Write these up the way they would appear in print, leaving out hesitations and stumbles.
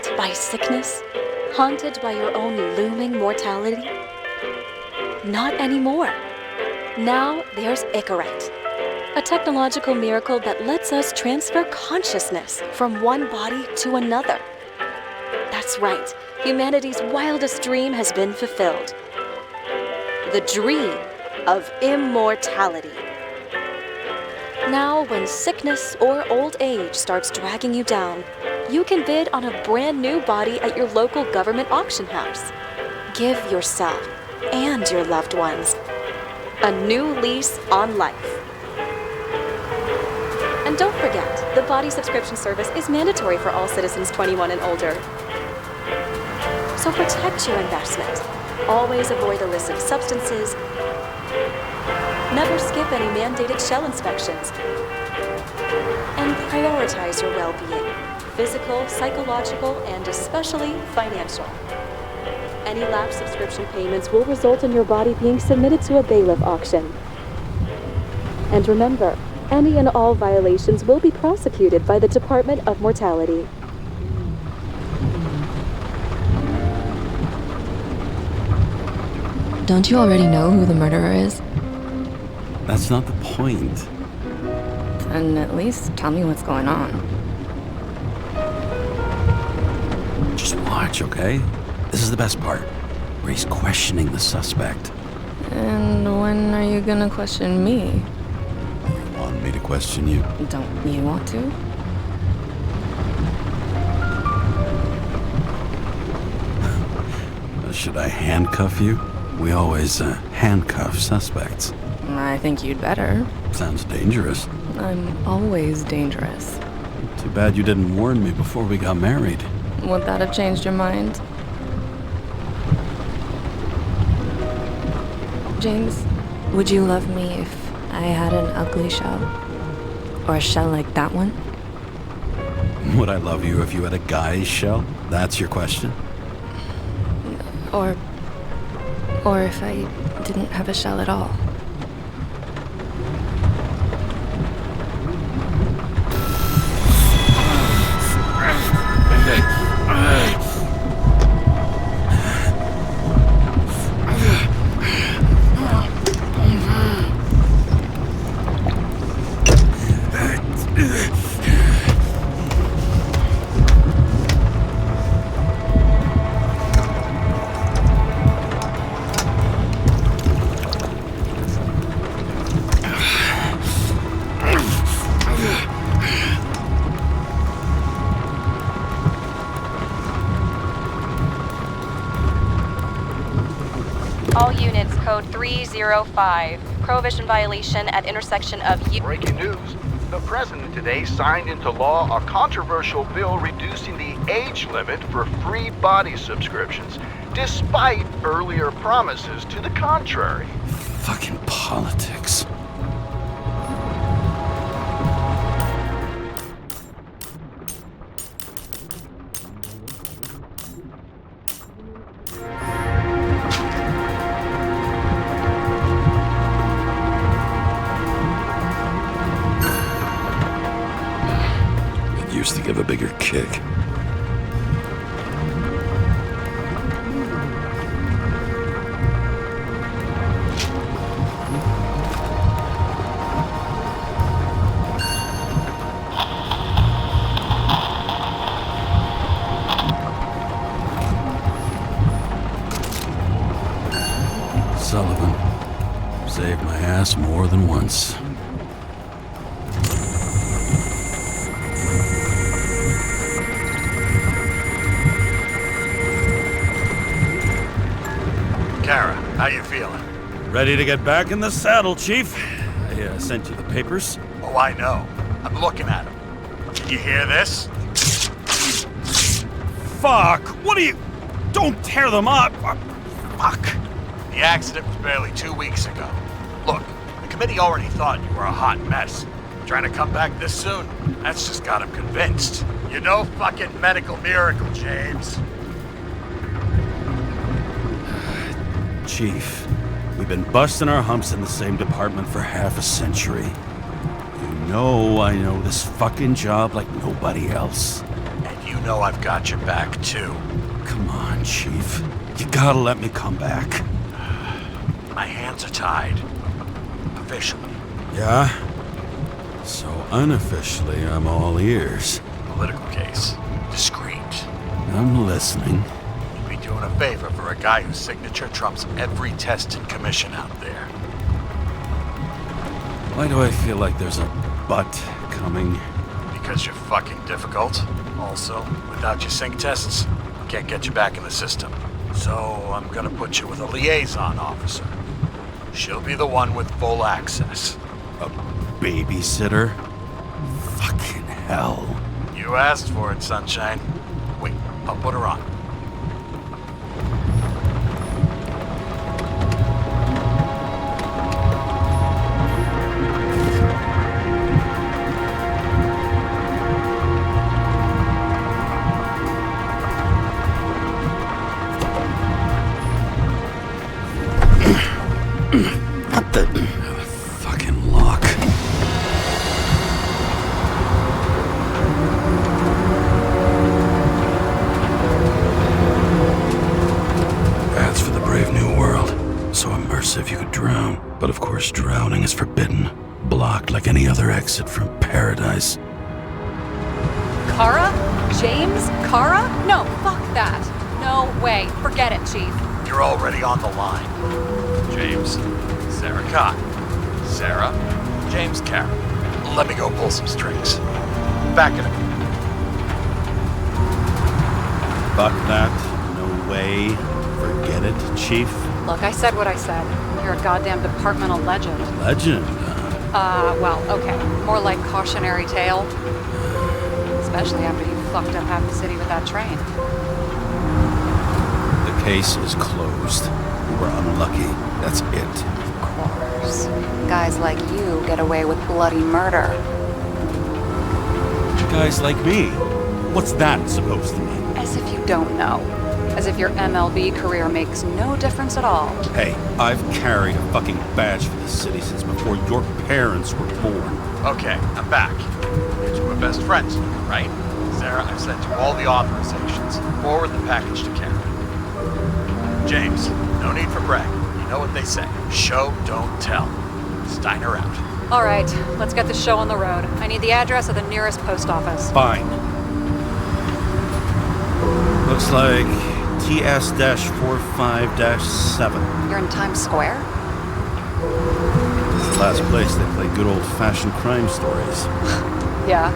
plagued by sickness? Haunted by your own looming mortality? Not anymore. Now there's Icarus, a technological miracle that lets us transfer consciousness from one body to another. That's right, humanity's wildest dream has been fulfilled. The dream of immortality. Now, when sickness or old age starts dragging you down, you can bid on a brand new body at your local government auction house. Give yourself and your loved ones a new lease on life. And don't forget, the body subscription service is mandatory for all citizens 21 and older. So protect your investment. Always avoid illicit substances. Never skip any mandated shell inspections. And prioritize your well-being, physical, psychological, and especially financial. Any lapsed subscription payments will result in your body being submitted to a bailiff auction. And remember, any and all violations will be prosecuted by the Department of Mortality. Don't you already know who the murderer is? That's not the point. Then at least tell me what's going on. Just watch, okay? This is the best part, where he's questioning the suspect. And when are you gonna question me? You want me to question you? Don't you want to? Should I handcuff you? We always handcuff suspects. I think you'd better. Sounds dangerous. I'm always dangerous. Too bad you didn't warn me before we got married. Would that have changed your mind? James, would you love me if I had an ugly shell? Or a shell like that one? Would I love you if you had a guy's shell? That's your question? Or if I didn't have a shell at all? All units, code 305. Prohibition violation at intersection of Breaking news. The president today signed into law a controversial bill reducing the age limit for free body subscriptions, despite earlier promises to the contrary. Fucking politics. Used to give a bigger kick. Sullivan saved my ass more than once. Kara, how you feeling? Ready to get back in the saddle, Chief. I sent you the papers. Oh, I know. I'm looking at them. You hear this? Fuck! What are you... Don't tear them up! Fuck! The accident was barely 2 weeks ago. Look, the committee already thought you were a hot mess. Trying to come back this soon, that's just got them convinced. You're no fucking medical miracle, James. Chief, we've been busting our humps in the same department for half a century. You know I know this fucking job like nobody else. And you know I've got your back, too. Come on, Chief. You gotta let me come back. My hands are tied. Officially. Yeah? So unofficially, I'm all ears. Political case. Discreet. I'm listening. You'd be doing a favor for a guy whose signature trumps every test and commission out there. Why do I feel like there's a but coming? Because you're fucking difficult. Also, without your sync tests, can't get you back in the system. So I'm gonna put you with a liaison officer. She'll be the one with full access. A babysitter? Fucking hell. You asked for it, Sunshine. Wait, I'll put her on. What the fucking lock? That's for the brave new world. So immersive you could drown. But of course drowning is forbidden. Blocked like any other exit from paradise. Kara? James? Kara? No, fuck that. No way. Forget it, Chief. You're already on the line. James, Sarah Cott. Sarah, James Karen. Let me go pull some strings. Back it up. Fuck that. No way. Forget it, Chief. Look, I said what I said. You're a goddamn departmental legend. Legend. Well, okay. More like cautionary tale. Especially after you fucked up half the city with that train. The case is closed. We're unlucky. That's it. Of course. Guys like you get away with bloody murder. Guys like me. What's that supposed to mean? As if you don't know. As if your MLB career makes no difference at all. Hey, I've carried a fucking badge for the city since before your parents were born. Okay, I'm back. You two are best friends, right? Sarah, I've sent you all the authorizations. Forward the package to Karen. James, no need for brag. You know what they say. Show, don't tell. Steiner out. All right, let's get the show on the road. I need the address of the nearest post office. Fine. Looks like TS-45-7. You're in Times Square? This is the last place they play good old-fashioned crime stories. Yeah.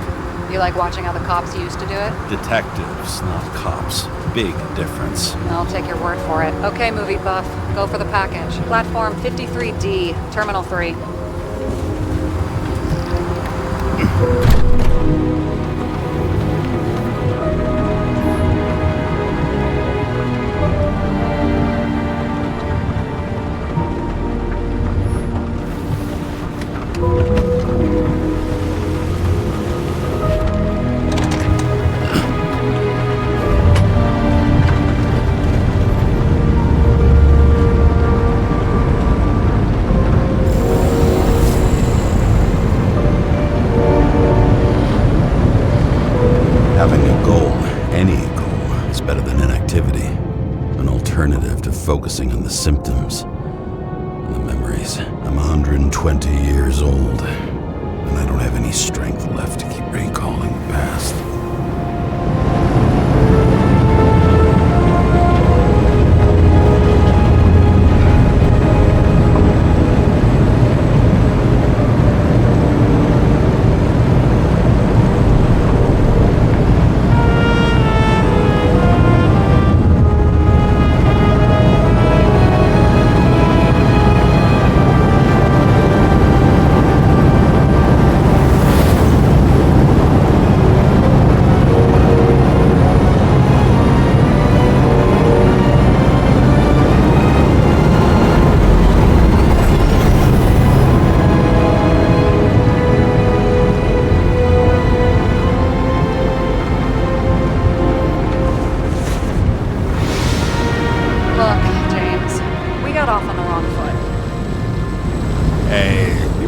You like watching how the cops used to do it? Detectives, not cops. Big difference. I'll take your word for it. Okay, movie buff. Go for the package. Platform 53D, Terminal 3. Having a goal, any goal, is better than inactivity. An alternative to focusing on the symptoms and the memories. I'm 120 years old, and I don't have any strength left to keep recalling the past.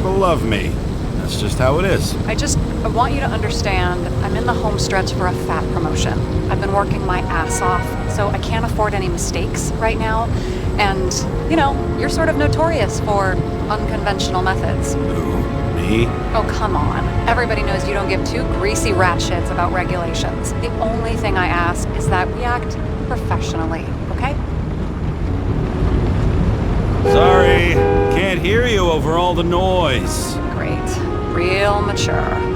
Love me. That's just how it is. I want you to understand, I'm in the home stretch for a fat promotion. I've been working my ass off, so I can't afford any mistakes right now. And, you know, you're sort of notorious for unconventional methods. Who? Me? Oh, come on. Everybody knows you don't give two greasy rat shits about regulations. The only thing I ask is that we act professionally, okay? Sorry, can't hear you over all the noise. Great. Real mature.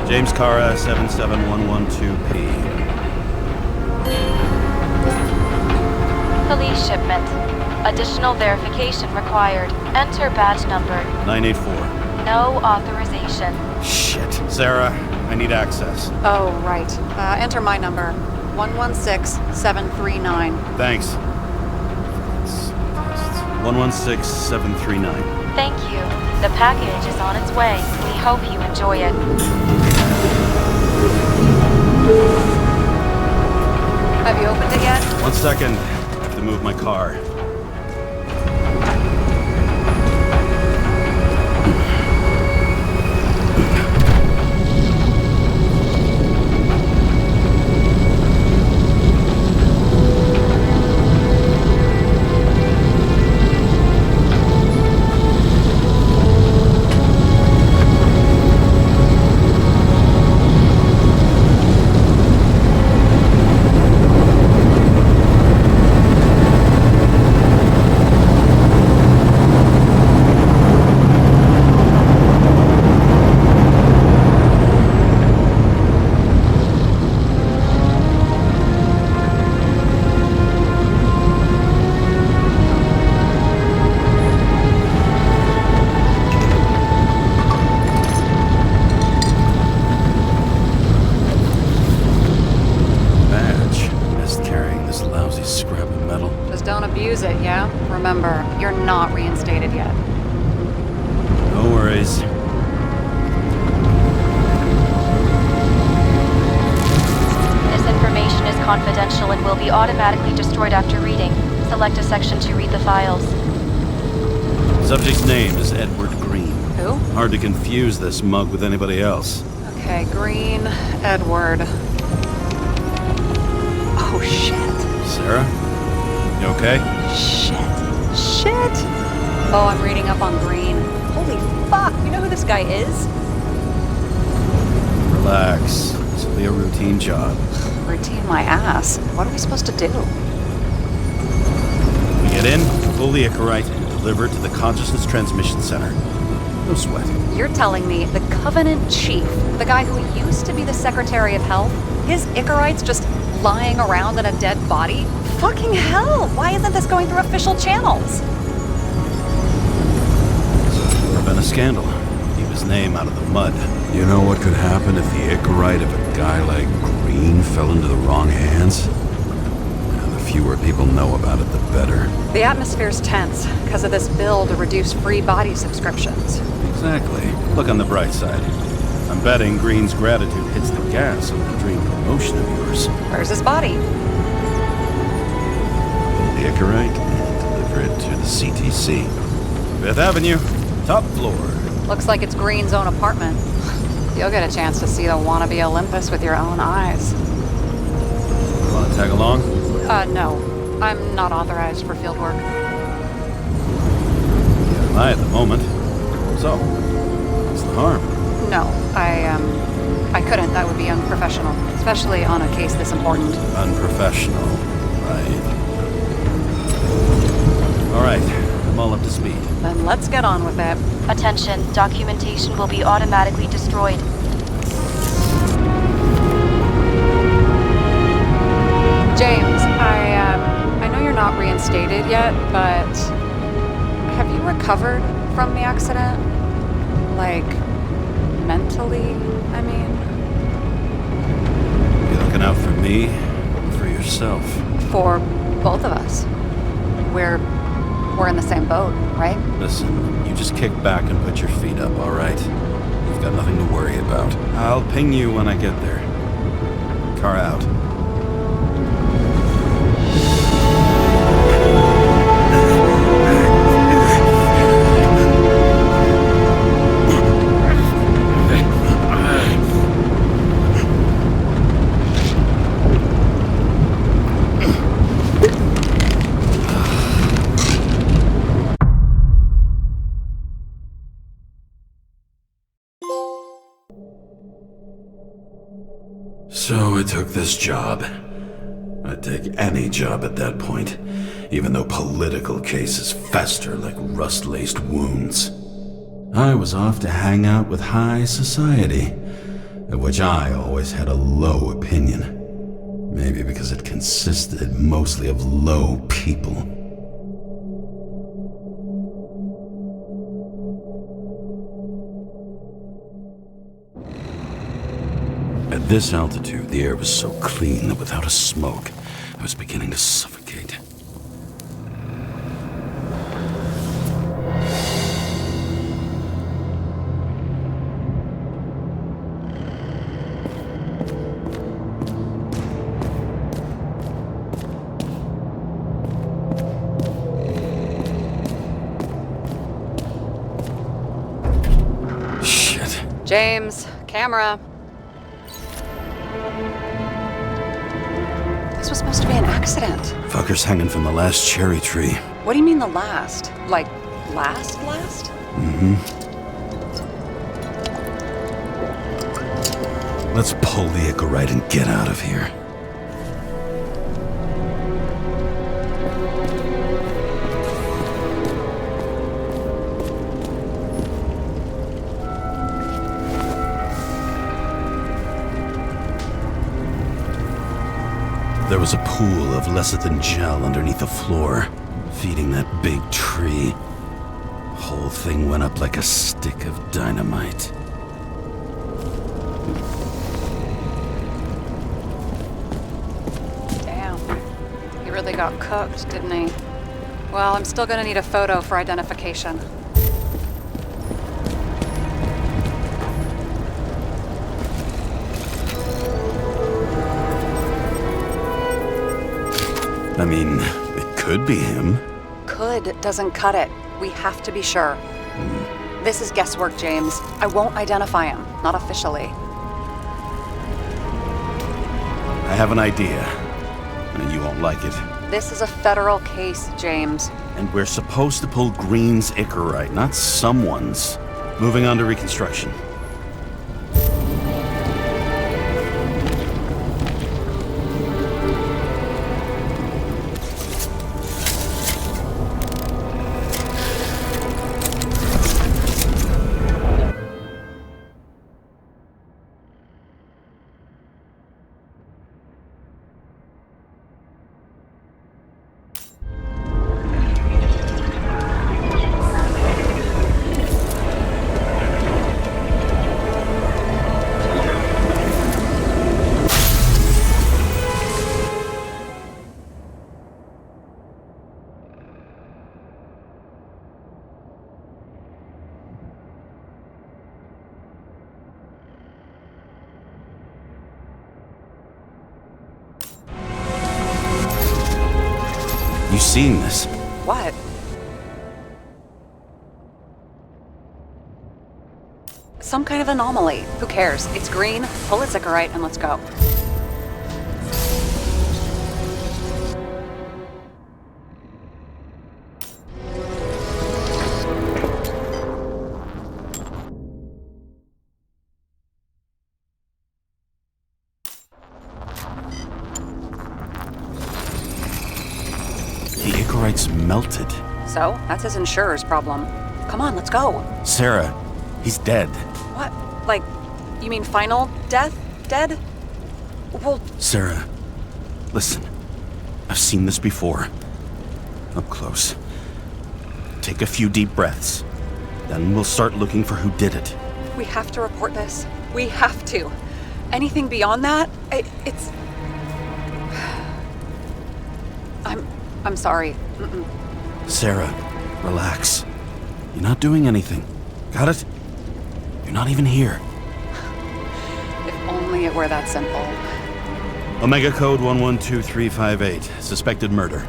James Cara 77112P. Police shipment. Additional verification required. Enter badge number. 984. No authorization. Shit. Sarah, I need access. Oh, right. Enter my number. 116739. Thanks. 116739. Thank you. The package is on its way. We hope you enjoy it. Have you opened it yet? 1 second. I have to move my car. Remember, you're not reinstated yet. No worries. This information is confidential and will be automatically destroyed after reading. Select a section to read the files. Subject's name is Edward Green. Who? Hard to confuse this mug with anybody else. Okay, Green, Edward. Oh, shit. Sarah? You okay? Shit. Oh, I'm reading up on Green. Holy fuck, you know who this guy is? Relax. This will be a routine job. Routine my ass. What are we supposed to do? We get in, pull the Icarite, and deliver it to the Consciousness Transmission Center. No sweat. You're telling me the Covenant Chief, the guy who used to be the Secretary of Health, his Icarite's just lying around in a dead body? Fucking hell! Why isn't this going through official channels? Would have been a scandal. Keep his name out of the mud. You know what could happen if the Icarite of a guy like Green fell into the wrong hands? The fewer people know about it, the better. The atmosphere's tense because of this bill to reduce free body subscriptions. Exactly. Look on the bright side. I'm betting Green's gratitude hits the gas on the dream promotion of yours. Where's his body? The Icarite, deliver it to the CTC. Fifth Avenue, top floor. Looks like it's Green's own apartment. You'll get a chance to see the wannabe Olympus with your own eyes. Want to tag along? No. I'm not authorized for field work. Yeah, am I at the moment. So, what's the harm? No, I couldn't. That would be unprofessional, especially on a case this important. Unprofessional, right. All right, I'm all up to speed. Then let's get on with it. Attention, documentation will be automatically destroyed. James, I know you're not reinstated yet, but have you recovered from the accident? Like, mentally, I mean? You looking out for me or for yourself? For both of us. We're in the same boat, right? Listen, you just kick back and put your feet up, all right? You've got nothing to worry about. I'll ping you when I get there. Car out. So I took this job. I'd take any job at that point, even though political cases fester like rust-laced wounds. I was off to hang out with high society, of which I always had a low opinion. Maybe because it consisted mostly of low people. At this altitude, the air was so clean that without a smoke, I was beginning to suffocate. Shit. James, camera. This was supposed to be an accident. Fucker's hanging from the last cherry tree. What do you mean the last? Like, last? Mm-hmm. Let's pull the Icarus and get out of here. There was a pool of lecithin gel underneath the floor, feeding that big tree. Whole thing went up like a stick of dynamite. Damn. He really got cooked, didn't he? Well, I'm still gonna need a photo for identification. I mean, it could be him. Could doesn't cut it. We have to be sure. This is guesswork, James. I won't identify him. Not officially. I have an idea, and you won't like it. This is a federal case, James. And we're supposed to pull Green's Icarus, not someone's. Moving on to reconstruction. You seen this? What? some kind of anomaly. Who cares? It's green, pull its Icarite, and let's go. The Icarite's melted. So, that's his insurer's problem. Come on, let's go. Sarah, he's dead. What? Like, you mean final death? Dead? Well, Sarah, listen. I've seen this before. Up close. Take a few deep breaths. Then we'll start looking for who did it. we have to report this. We have to. Anything beyond that, it's... I'm sorry. Mm-mm. Sarah, relax. You're not doing anything. Got it? You're not even here. If only it were that simple. Omega Code 112358. Suspected murder.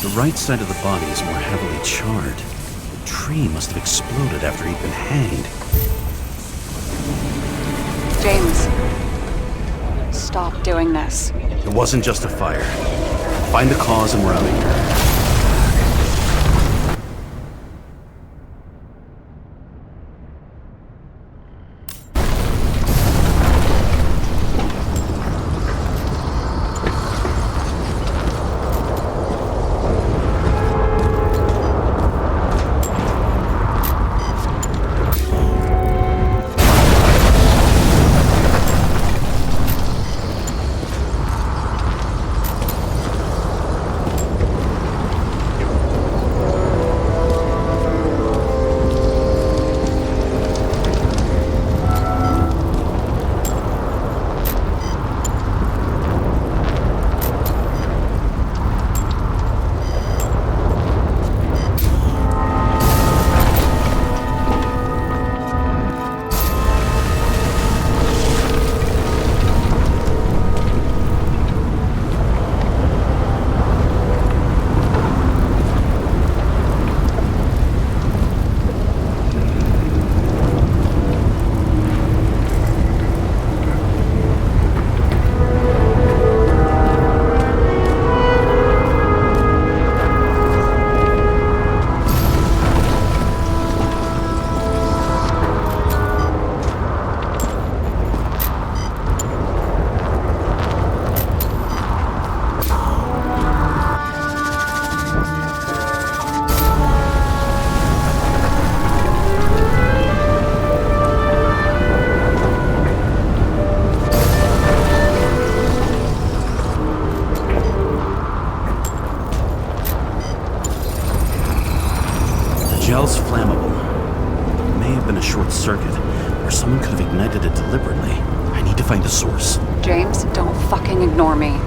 The right side of the body is more heavily charred. The tree must have exploded after he'd been hanged. James, stop doing this. It wasn't just a fire. Find the cause and we're out of here. Gel's flammable. It may have been a short circuit, or someone could have ignited it deliberately. I need to find the source. James, don't fucking ignore me.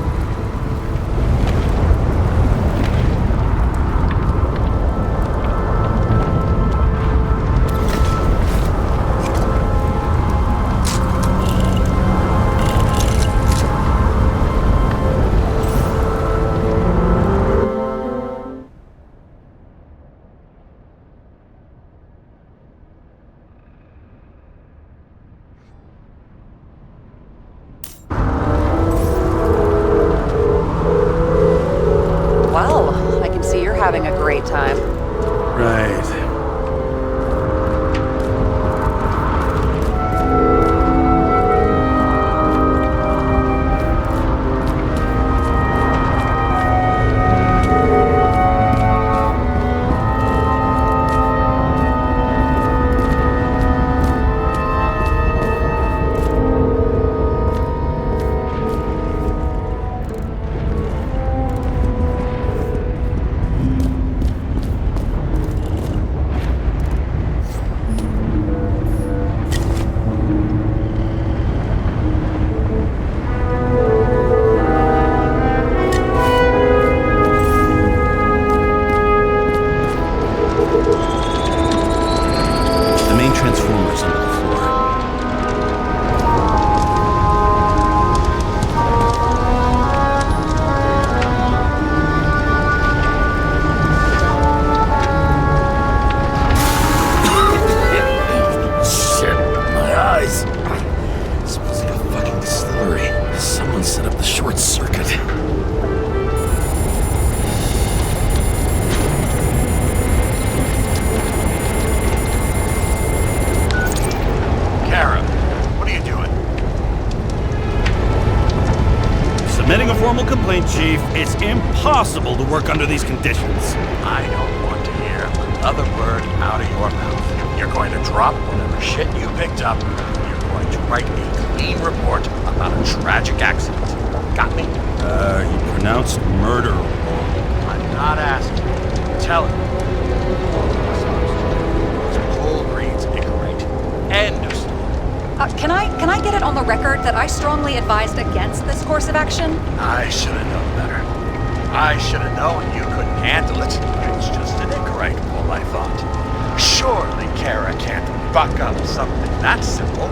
Well, I can see you're having a great time. Right. Formal complaint, Chief. It's impossible to work under these conditions. I don't want to hear another word out of your mouth. You're going to drop whatever shit you picked up. You're going to write a clean report about a tragic accident. Got me? You pronounced murder wrong. I'm not asking. I'm telling you. Whole breeds Icarus. End of story. Can I get it on the record that I strongly advised against this course of action? I should have known better. I should have known you couldn't handle it. It's just an Icarus pull, I thought. Surely Kara can't buck up something that simple.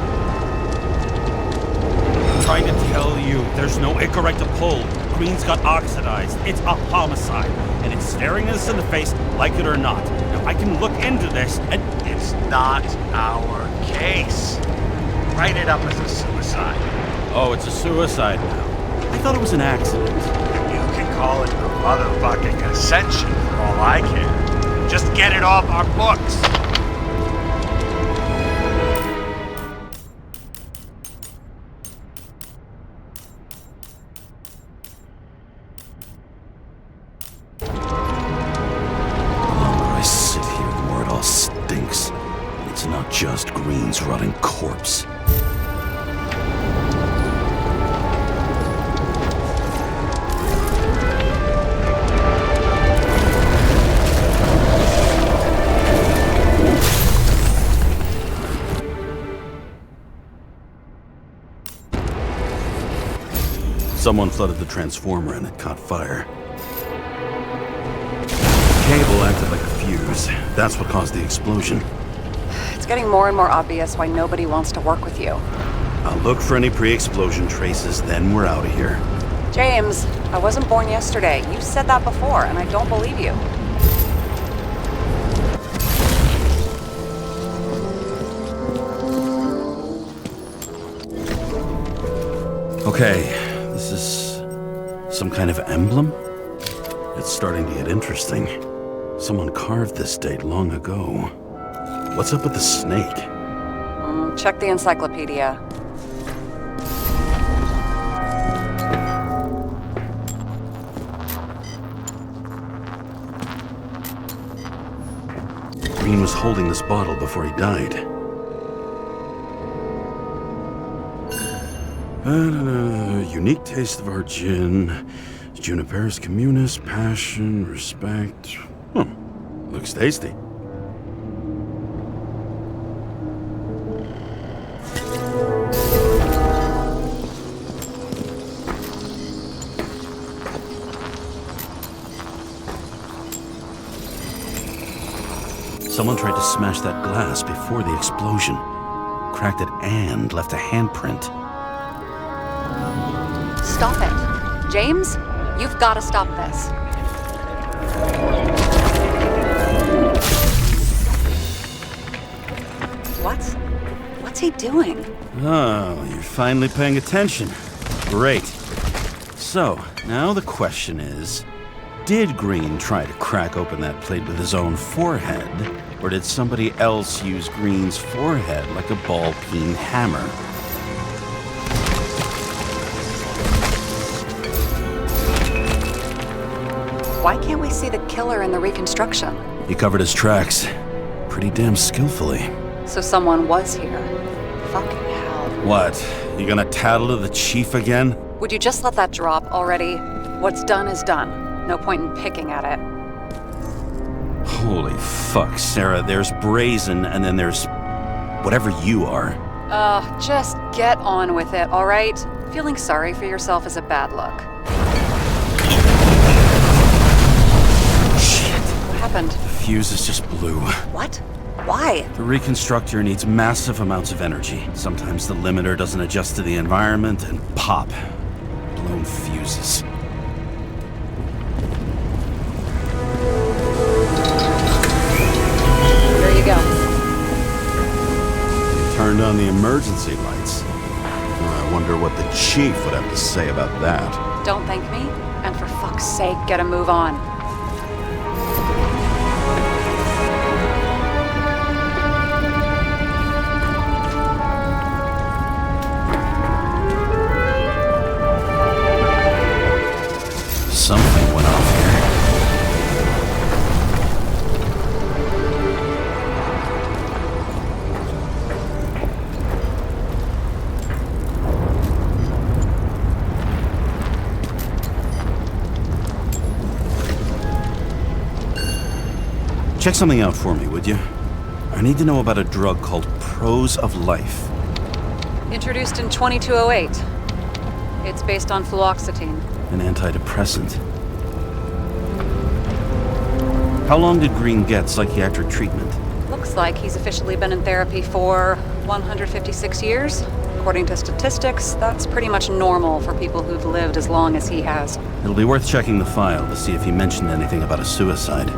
I'm trying to tell you, there's no Icarus to pull. Green's got oxidized. It's a homicide, and it's staring us in the face, like it or not. Now, I can look into this, and It's not our case. Write it up as a suicide. oh, it's a suicide now. I thought it was an accident. You can call it the motherfucking Ascension for all I care. Just get it off our books. The longer I sit here, the more it all stinks. And it's not just Green's rotting corpse. Someone flooded the transformer and it caught fire. The cable acted like a fuse. That's what caused the explosion. It's getting more and more obvious why nobody wants to work with you. I'll look for any pre-explosion traces, then we're out of here. James, I wasn't born yesterday. You said that before, and I don't believe you. Okay, this is some kind of emblem? It's starting to get interesting. Someone carved this date long ago. What's up with the snake? Check the encyclopedia. Green was holding this bottle before he died. Unique taste of our gin. Juniperus communis, passion, respect. Looks tasty. Someone tried to smash that glass before the explosion. Cracked it and left a handprint. Stop it. James, you've got to stop this. What's he doing? Oh, you're finally paying attention. Great. So, now the question is, did Green try to crack open that plate with his own forehead, or did somebody else use Green's forehead like a ball-peen hammer? Why can't we see the killer in the reconstruction? He covered his tracks pretty damn skillfully. So someone was here. Fucking hell. What? You gonna tattle to the chief again? Would you just let that drop already? What's done is done. No point in picking at it. Holy fuck, Sarah. There's brazen, and then there's whatever you are. Just get on with it, all right? Feeling sorry for yourself is a bad look. Shit. What happened? The fuse is just blue. What? Why? The reconstructor needs massive amounts of energy. Sometimes the limiter doesn't adjust to the environment, and pop. Blown fuses. Here you go. Turned on the emergency lights. I wonder what the chief would have to say about that. Don't thank me, and for fuck's sake, get a move on. Check something out for me, would you? I need to know about a drug called Prose of Life. Introduced in 2208. It's based on fluoxetine. An antidepressant. How long did Green get psychiatric treatment? Looks like he's officially been in therapy for 156 years. According to statistics, that's pretty much normal for people who've lived as long as he has. It'll be worth checking the file to see if he mentioned anything about a suicide.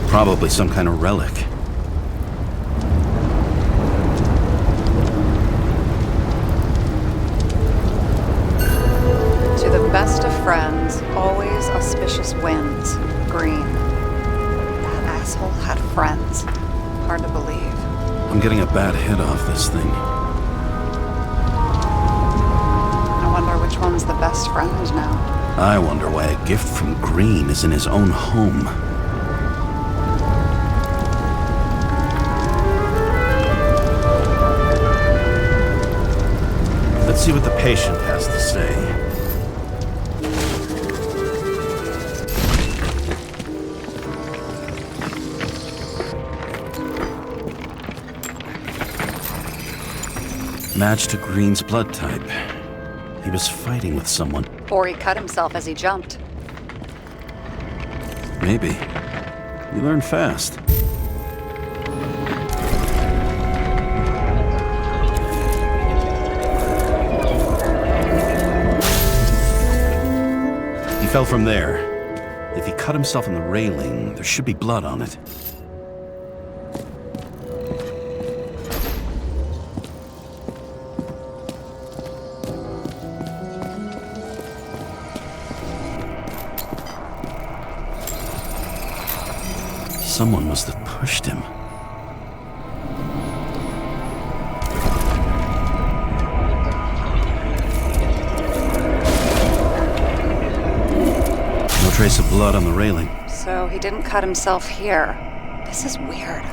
Probably some kind of relic. To the best of friends, always auspicious winds. Green. That asshole had friends. Hard to believe. I'm getting a bad hit off this thing. I wonder which one's the best friend now. I wonder why a gift from Green is in his own home. Let's see what the patient has to say. Match to Green's blood type. He was fighting with someone. Or he cut himself as he jumped. Maybe. You learn fast. He fell from there. If he cut himself on the railing, there should be blood on it. Someone must have pushed him. No trace of blood on the railing. So he didn't cut himself here. This is weird.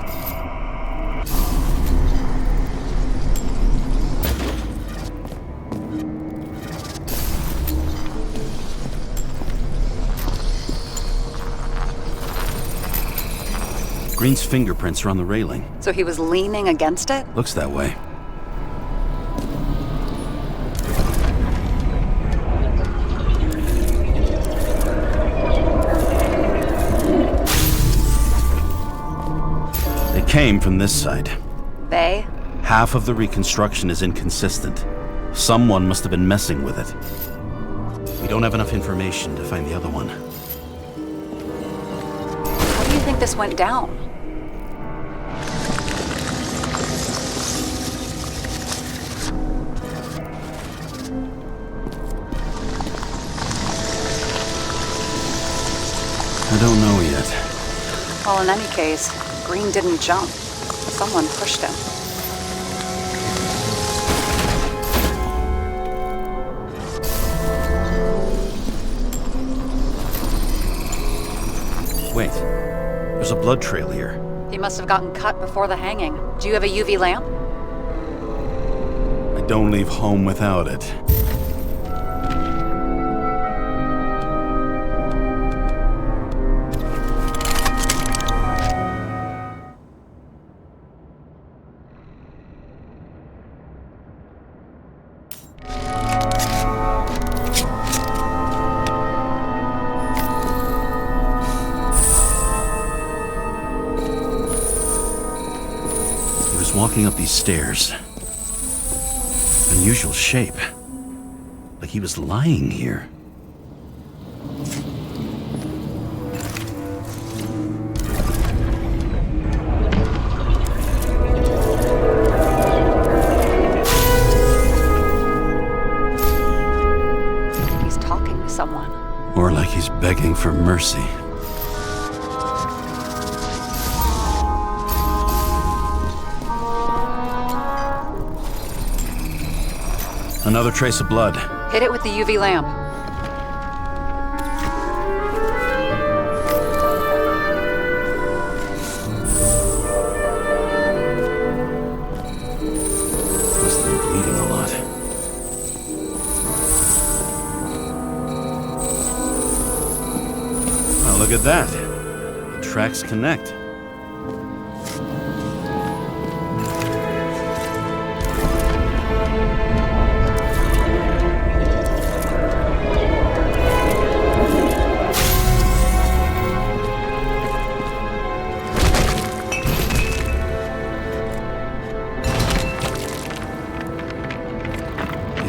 Green's fingerprints are on the railing. So he was leaning against it? Looks that way. They came from this side. They? Half of the reconstruction is inconsistent. Someone must have been messing with it. We don't have enough information to find the other one. How do you think this went down? I don't know yet. Well, in any case, Green didn't jump. Someone pushed him. Wait, there's a blood trail here. He must have gotten cut before the hanging. Do you have a UV lamp? I don't leave home without it. Walking up these stairs. Unusual shape. Like he was lying here. He's talking to someone. Or like he's begging for mercy. Another trace of blood. Hit it with the UV lamp. Must have been bleeding a lot. Oh, look at that. The tracks connect.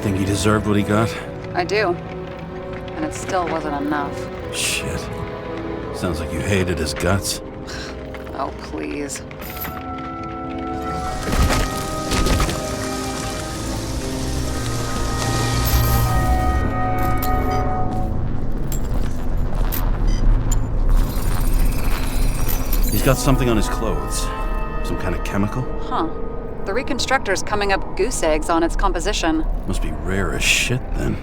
Think he deserved what he got? I do. And it still wasn't enough. Shit. Sounds like you hated his guts. Oh, please. He's got something on his clothes. Some kind of chemical? Huh. The reconstructor's coming up goose eggs on its composition. Must be rare as shit, then.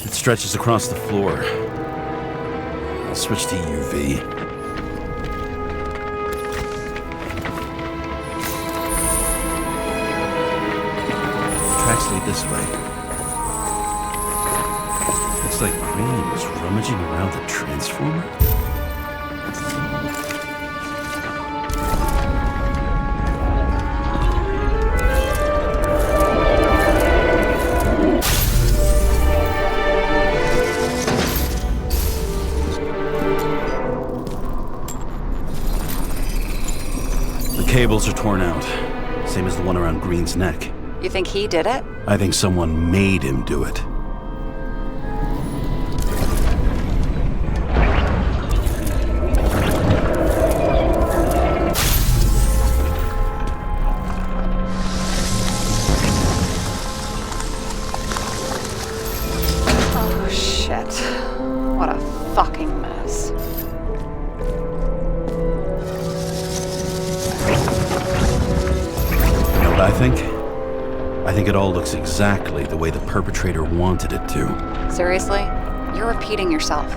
It stretches across the floor. I'll switch to UV. Tracks lead this way. Looks like Green was rummaging around the transformer. The cables are torn out, same as the one around Green's neck. You think he did it? I think someone made him do it. What a fucking mess. You know what I think? I think it all looks exactly the way the perpetrator wanted it to. Seriously? You're repeating yourself.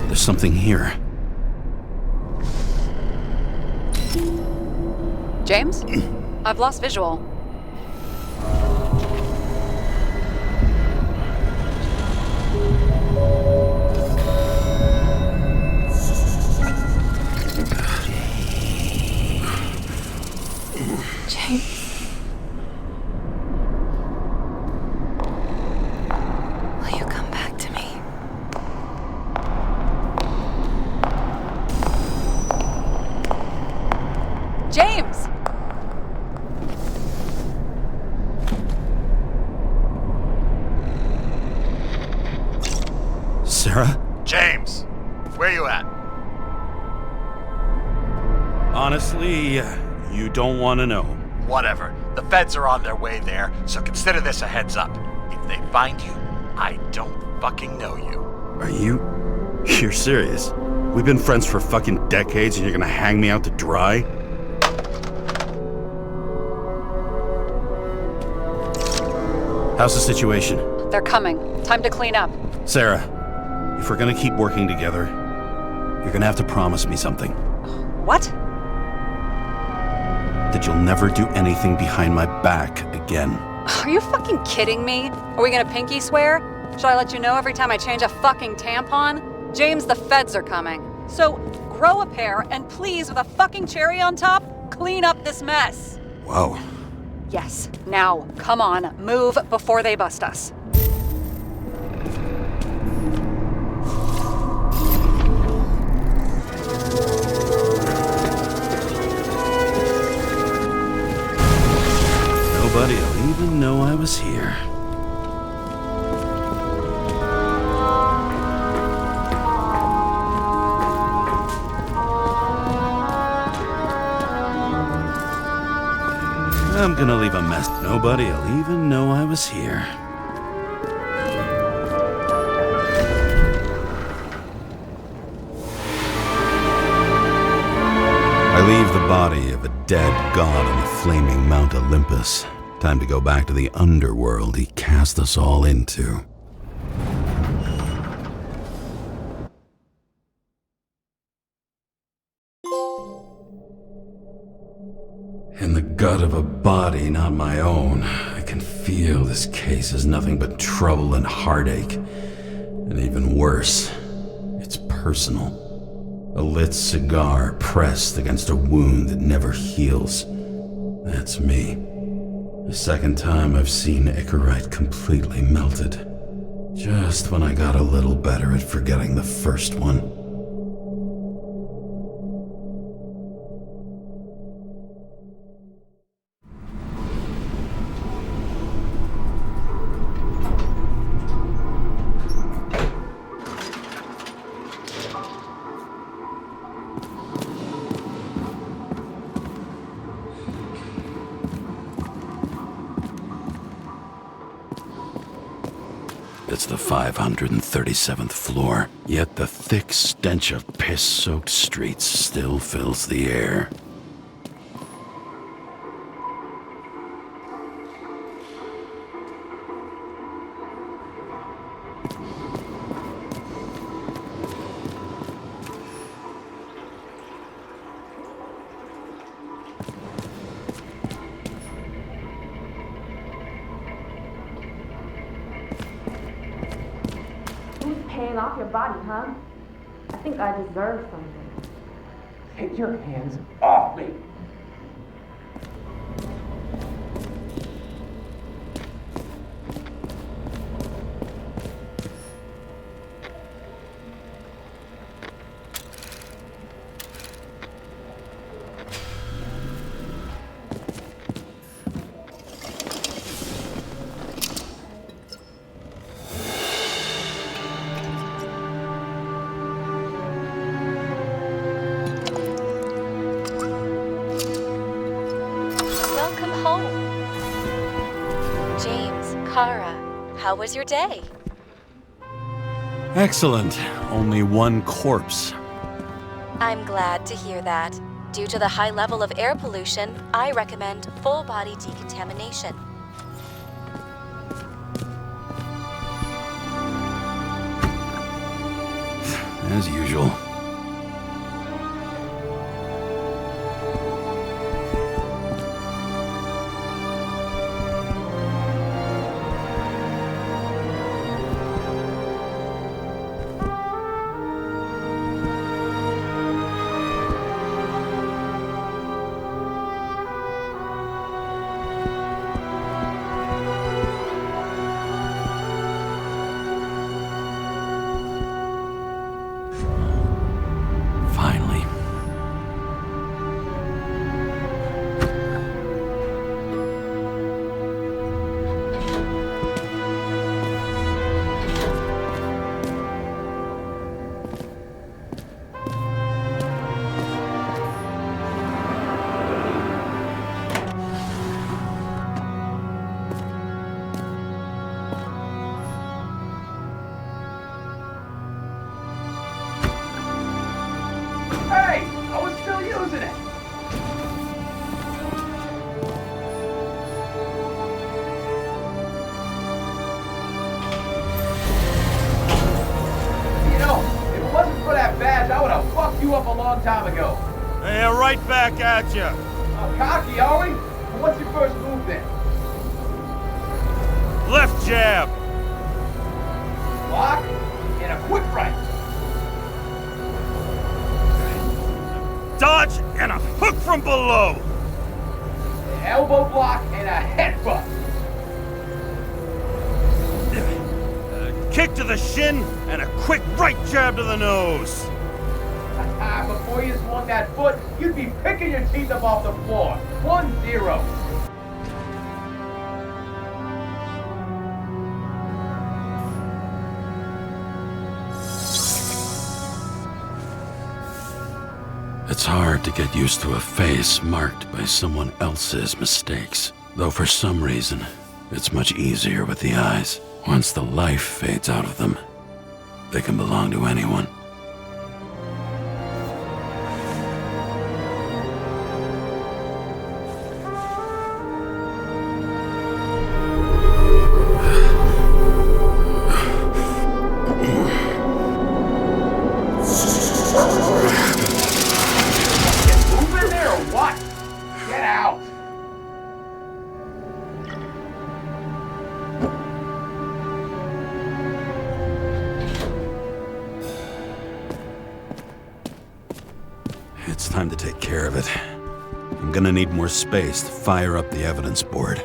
There's something here. James? I've lost visual. James. Will you come back to me? James! Sarah? James, where you at? Honestly, you don't want to know. Whatever. The feds are on their way there, so consider this a heads up. If they find you, I don't fucking know you. Are you? You're serious? We've been friends for fucking decades and you're gonna hang me out to dry? How's the situation? They're coming. Time to clean up. Sarah, if we're gonna keep working together, you're gonna have to promise me something. What? That you'll never do anything behind my back again. Are you fucking kidding me? Are we gonna pinky swear? Should I let you know every time I change a fucking tampon? James, the feds are coming. So grow a pair and please, with a fucking cherry on top, clean up this mess. Wow. Yes, now, come on, move before they bust us. Nobody'll even know I was here. I'm gonna leave a mess. Nobody'll even know I was here. I leave the body of a dead god on the flaming Mount Olympus. Time to go back to the underworld he cast us all into. In the gut of a body not my own, I can feel this case is nothing but trouble and heartache. And even worse, it's personal. A lit cigar pressed against a wound that never heals. That's me. The second time I've seen Icarite completely melted. Just when I got a little better at forgetting the first one. It's the 537th floor, yet the thick stench of piss-soaked streets still fills the air. Paying off your body, huh? I think I deserve something. Take your hands off me! How was your day? Excellent. Only one corpse. I'm glad to hear that. Due to the high level of air pollution, I recommend full body decontamination. As usual. You up a long time ago. Hey, right back at you. Cocky, are we? What's your first move then? Left jab. Block and a quick right. Dodge and a hook from below. An elbow block and a headbutt. Kick to the shin and a quick right jab to the nose. Before you swung that foot, you'd be picking your teeth up off the floor. 1-0. It's hard. hard to get used to a face marked by someone else's mistakes. Though for some reason, it's much easier with the eyes. Once the life fades out of them, they can belong to anyone. It's time to take care of it. I'm gonna need more space to fire up the evidence board.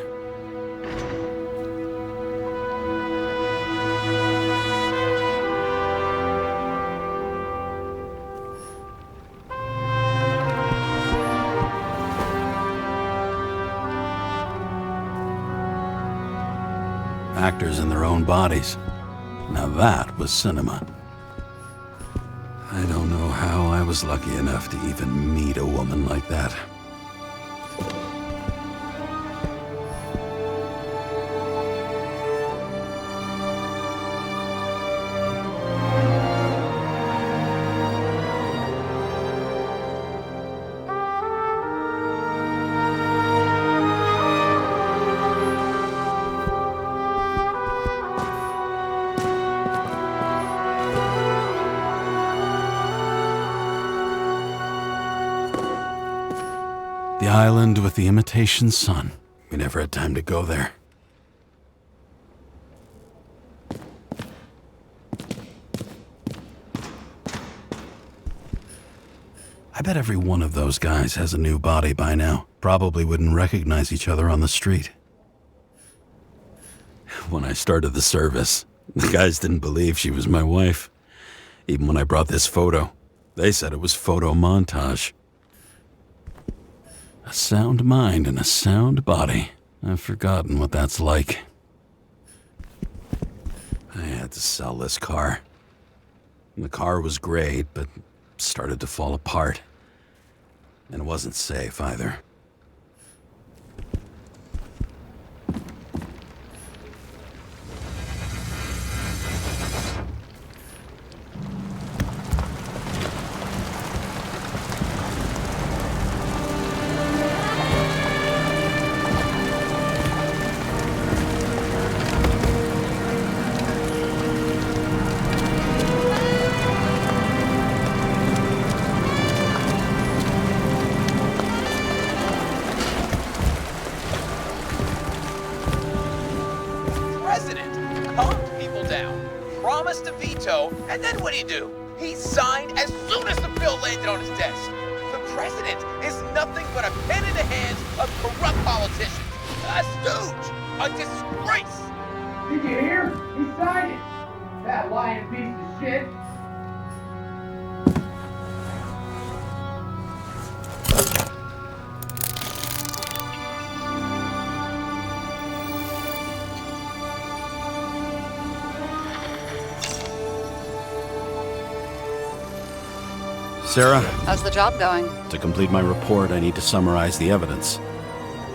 Actors in their own bodies. Now that was cinema. I don't know how I was lucky enough to even meet a woman like that. The island with the imitation sun. We never had time to go there. I bet every one of those guys has a new body by now. Probably wouldn't recognize each other on the street. When I started the service, the guys didn't believe she was my wife. Even when I brought this photo, they said it was photo montage. A sound mind and a sound body. I've forgotten what that's like. I had to sell this car. The car was great, but started to fall apart. And it wasn't safe either. Promised to veto, and then what'd he do? He signed as soon as the bill landed on his desk. The president is nothing but a pen in the hands of corrupt politicians. A stooge. A disgrace. Did you hear? He signed it. That lying piece of shit. Sarah? How's the job going? To complete my report, I need to summarize the evidence.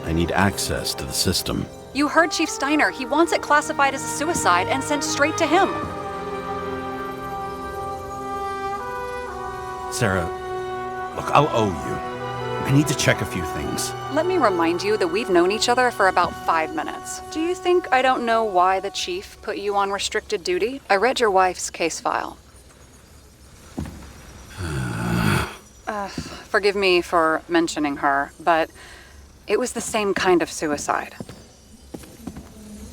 I need access to the system. You heard Chief Steiner. He wants it classified as a suicide and sent straight to him. Sarah, look, I'll owe you. I need to check a few things. Let me remind you that we've known each other for about 5 minutes. Do you think I don't know why the chief put you on restricted duty? I read your wife's case file. Forgive me for mentioning her, but it was the same kind of suicide.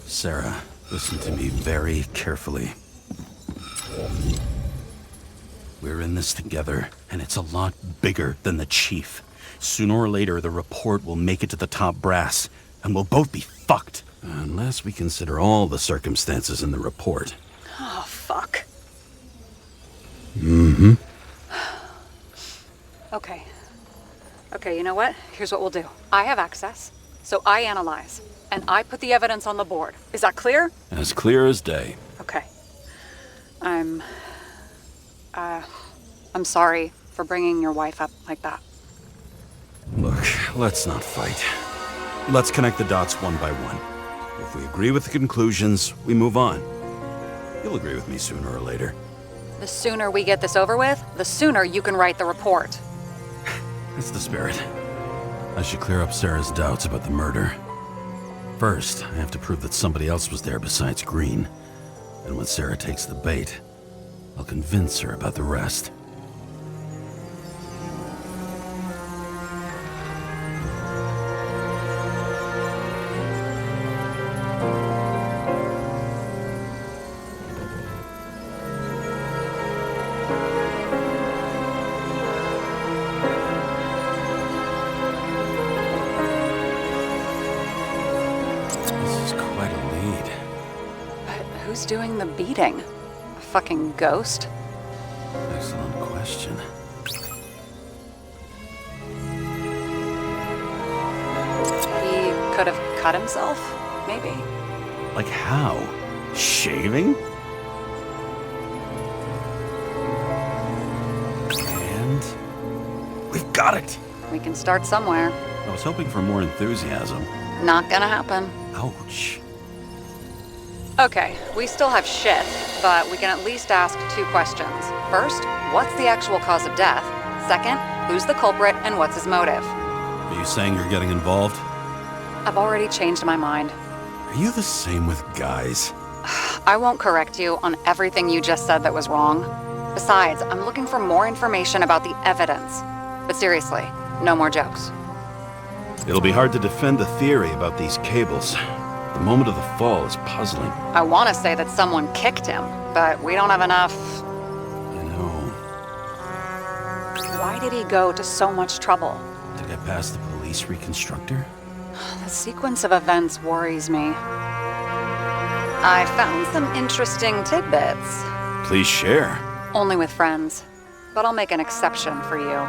Sarah, listen to me very carefully. We're in this together, and it's a lot bigger than the chief. Sooner or later, the report will make it to the top brass, and we'll both be fucked. Unless we consider all the circumstances in the report. Oh, fuck. Mm-hmm. Okay, you know what? Here's what we'll do. I have access, so I analyze, and I put the evidence on the board. Is that clear? As clear as day. Okay. I'm sorry for bringing your wife up like that. let's not fight. Let's connect the dots one by one. If we agree with the conclusions, we move on. You'll agree with me sooner or later. The sooner we get this over with, the sooner you can write the report. That's the spirit. I should clear up Sarah's doubts about the murder. First, I have to prove that somebody else was there besides Green. And when Sarah takes the bait, I'll convince her about the rest. Who's doing the beating? A fucking ghost? Excellent question. He could have cut himself, maybe? Like how? Shaving? And we've got it! We can start somewhere. I was hoping for more enthusiasm. Not gonna happen. Ouch. Okay, we still have shit, but we can at least ask 2 questions. First, what's the actual cause of death? Second, who's the culprit and what's his motive? Are you saying you're getting involved? I've already changed my mind. Are you the same with guys? I won't correct you on everything you just said that was wrong. Besides, I'm looking for more information about the evidence. But seriously, no more jokes. It'll be hard to defend the theory about these cables. The moment of the fall is puzzling. I want to say that someone kicked him, but we don't have enough. I know. Why did he go to so much trouble? To get past the police reconstructor? The sequence of events worries me. I found some interesting tidbits. Please share. Only with friends, but I'll make an exception for you.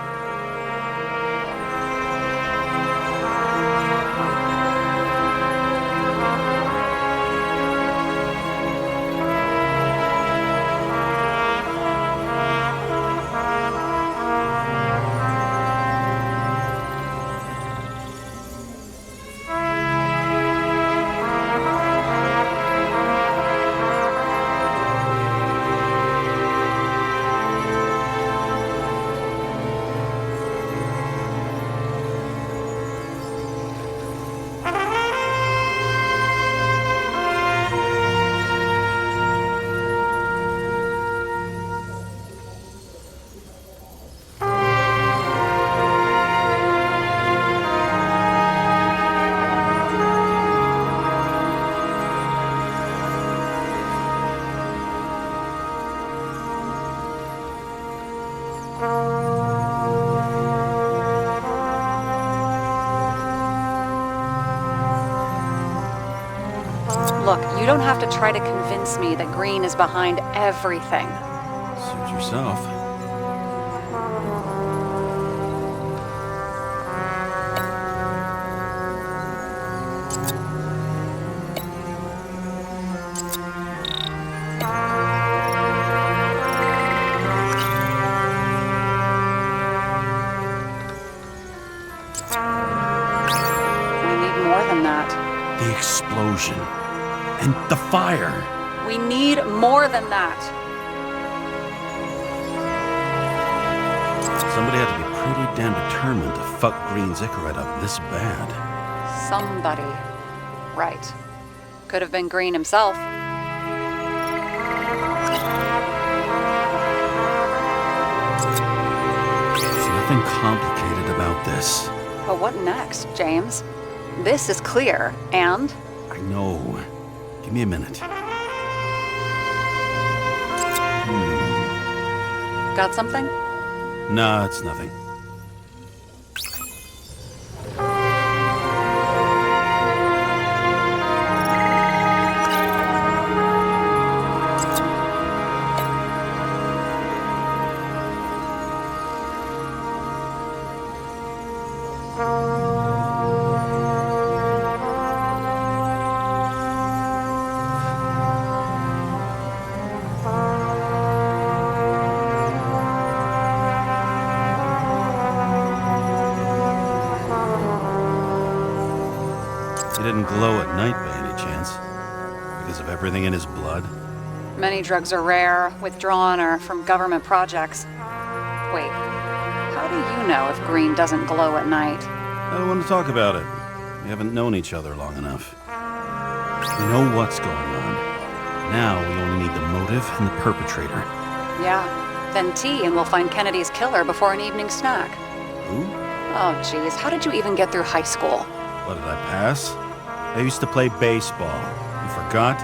Look, you don't have to try to convince me that Green is behind everything. Suit yourself. We need more than that. The explosion. And the fire. We need more than that. Somebody had to be pretty damn determined to fuck Green's Icarus up this bad. Somebody. Right. Could have been Green himself. There's nothing complicated about this. But what next, James? This is clear, and... I know. Give me a minute. Got something? Nah, it's nothing. He didn't glow at night by any chance? Because of everything in his blood? Many drugs are rare, withdrawn, or from government projects. Wait, how do you know if green doesn't glow at night? I don't want to talk about it. We haven't known each other long enough. We know what's going on. Now we only need the motive and the perpetrator. Yeah, then tea and we'll find Kennedy's killer before an evening snack. Who? Oh geez, how did you even get through high school? What, did I pass? I used to play baseball. You forgot?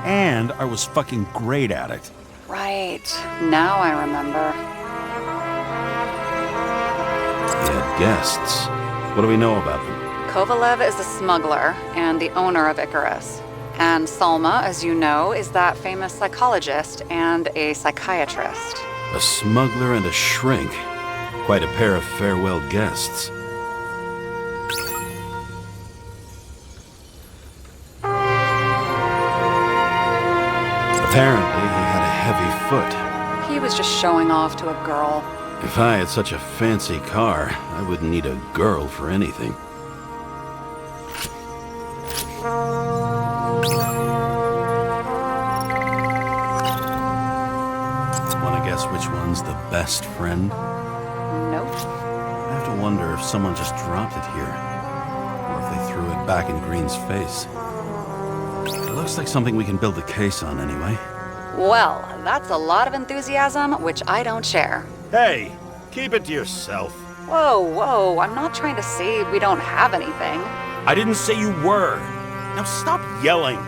And I was fucking great at it. Right, now I remember. We had guests. What do we know about them? Kovalev is a smuggler and the owner of Icarus. And Salma, as you know, is that famous psychologist and a psychiatrist. A smuggler and a shrink. Quite a pair of farewell guests. Apparently, he had a heavy foot. He was just showing off to a girl. If I had such a fancy car, I wouldn't need a girl for anything. Want to guess which one's the best friend? Nope. I have to wonder if someone just dropped it here, or if they threw it back in Green's face. It looks like something we can build a case on anyway. Well, that's a lot of enthusiasm, which I don't share. Hey, keep it to yourself. Whoa, I'm not trying to say we don't have anything. I didn't say you were. Now stop yelling.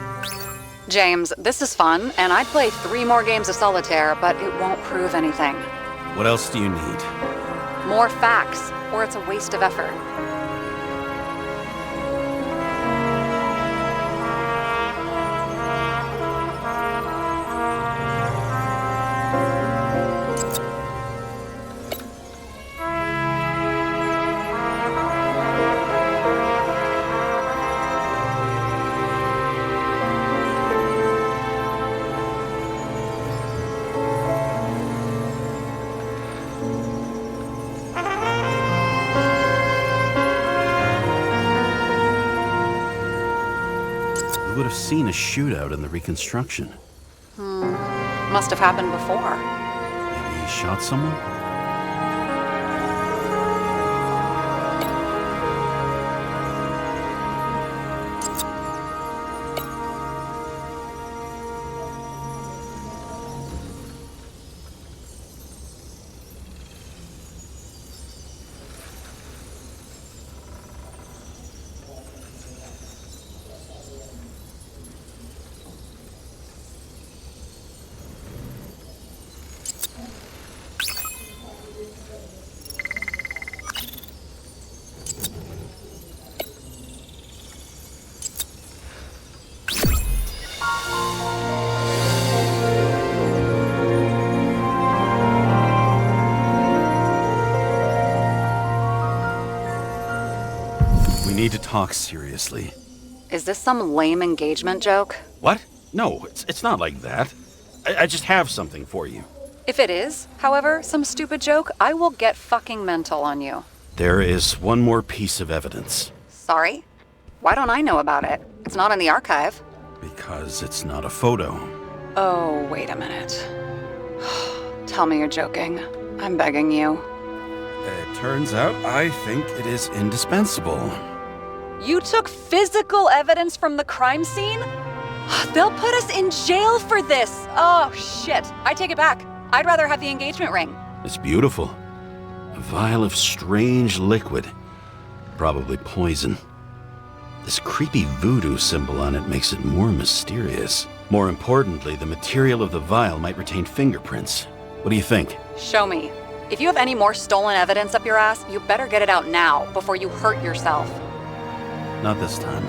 James, this is fun, and I'd play 3 more games of solitaire, but it won't prove anything. What else do you need? More facts, or it's a waste of effort. We would have seen a shootout in the reconstruction. Must have happened before. Maybe he shot someone? We need to talk seriously. Is this some lame engagement joke? What? No, it's not like that. I just have something for you. If it is, however, some stupid joke, I will get fucking mental on you. There is one more piece of evidence. Sorry? Why don't I know about it? It's not in the archive. Because it's not a photo. Oh, wait a minute. Tell me you're joking. I'm begging you. It turns out I think it is indispensable. You took physical evidence from the crime scene? They'll put us in jail for this. Oh, shit. I take it back. I'd rather have the engagement ring. It's beautiful. A vial of strange liquid. Probably poison. This creepy voodoo symbol on it makes it more mysterious. More importantly, the material of the vial might retain fingerprints. What do you think? Show me. If you have any more stolen evidence up your ass, you better get it out now before you hurt yourself. Not this time.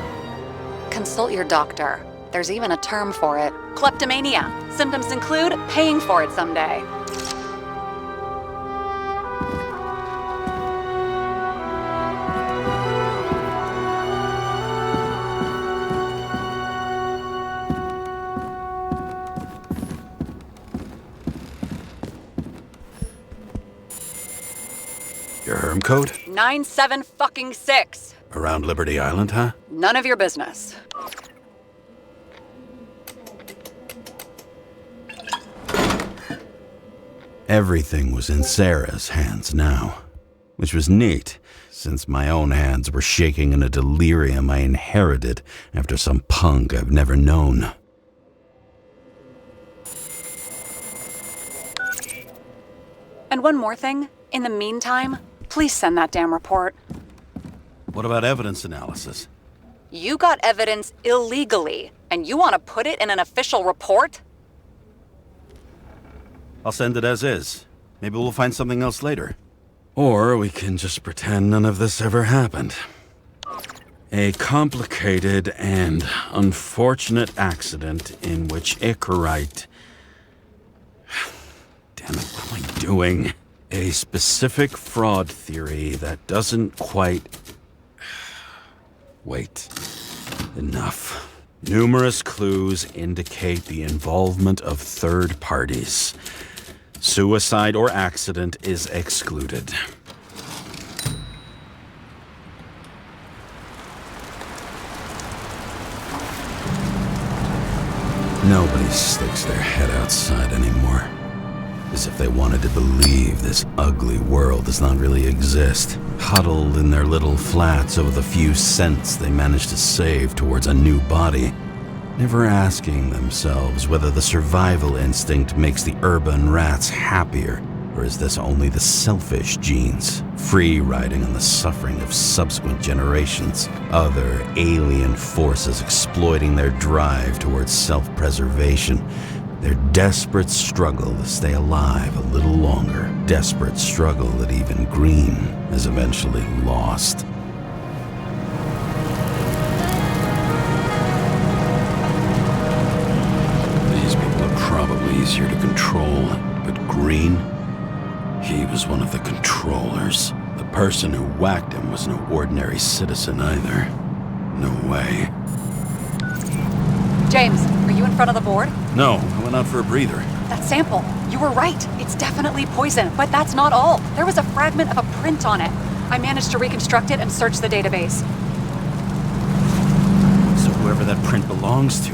Consult your doctor. There's even a term for it. Kleptomania. Symptoms include paying for it someday. Your herm code? 97 fucking 6. Around Liberty Island, huh? None of your business. Everything was in Sarah's hands now, which was neat, since my own hands were shaking in a delirium I inherited after some punk I've never known. And one more thing. In the meantime, please send that damn report. What about evidence analysis? You got evidence illegally, and you want to put it in an official report? I'll send it as is. Maybe we'll find something else later. Or we can just pretend none of this ever happened. A complicated and unfortunate accident in which Icarus... Damn it, what am I doing? A specific fraud theory that doesn't quite... Wait. Enough. Numerous clues indicate the involvement of third parties. Suicide or accident is excluded. Nobody sticks their head outside anymore. As if they wanted to believe this ugly world does not really exist, huddled in their little flats over the few cents they managed to save towards a new body, never asking themselves whether the survival instinct makes the urban rats happier, or is this only the selfish genes, free riding on the suffering of subsequent generations, other alien forces exploiting their drive towards self-preservation, their desperate struggle to stay alive a little longer, desperate struggle that even Green has eventually lost. These people are probably easier to control, but Green, he was one of the controllers. The person who whacked him was no ordinary citizen either. No way. James, are you in front of the board? No, I went out for a breather. That sample. You were right. It's definitely poison, but that's not all. There was a fragment of a print on it. I managed to reconstruct it and search the database. So whoever that print belongs to,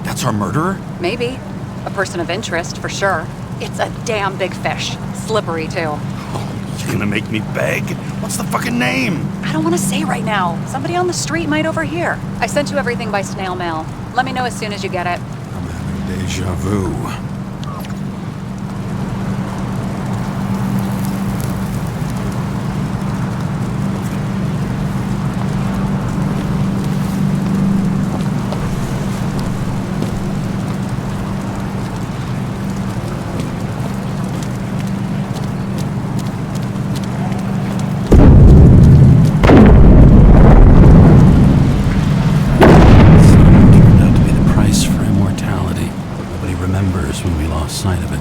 that's our murderer? Maybe. A person of interest, for sure. It's a damn big fish. Slippery, too. Oh, you're gonna make me beg? What's the fucking name? I don't want to say right now. Somebody on the street might overhear. I sent you everything by snail mail. Let me know as soon as you get it. I'm having deja vu. Sight of it.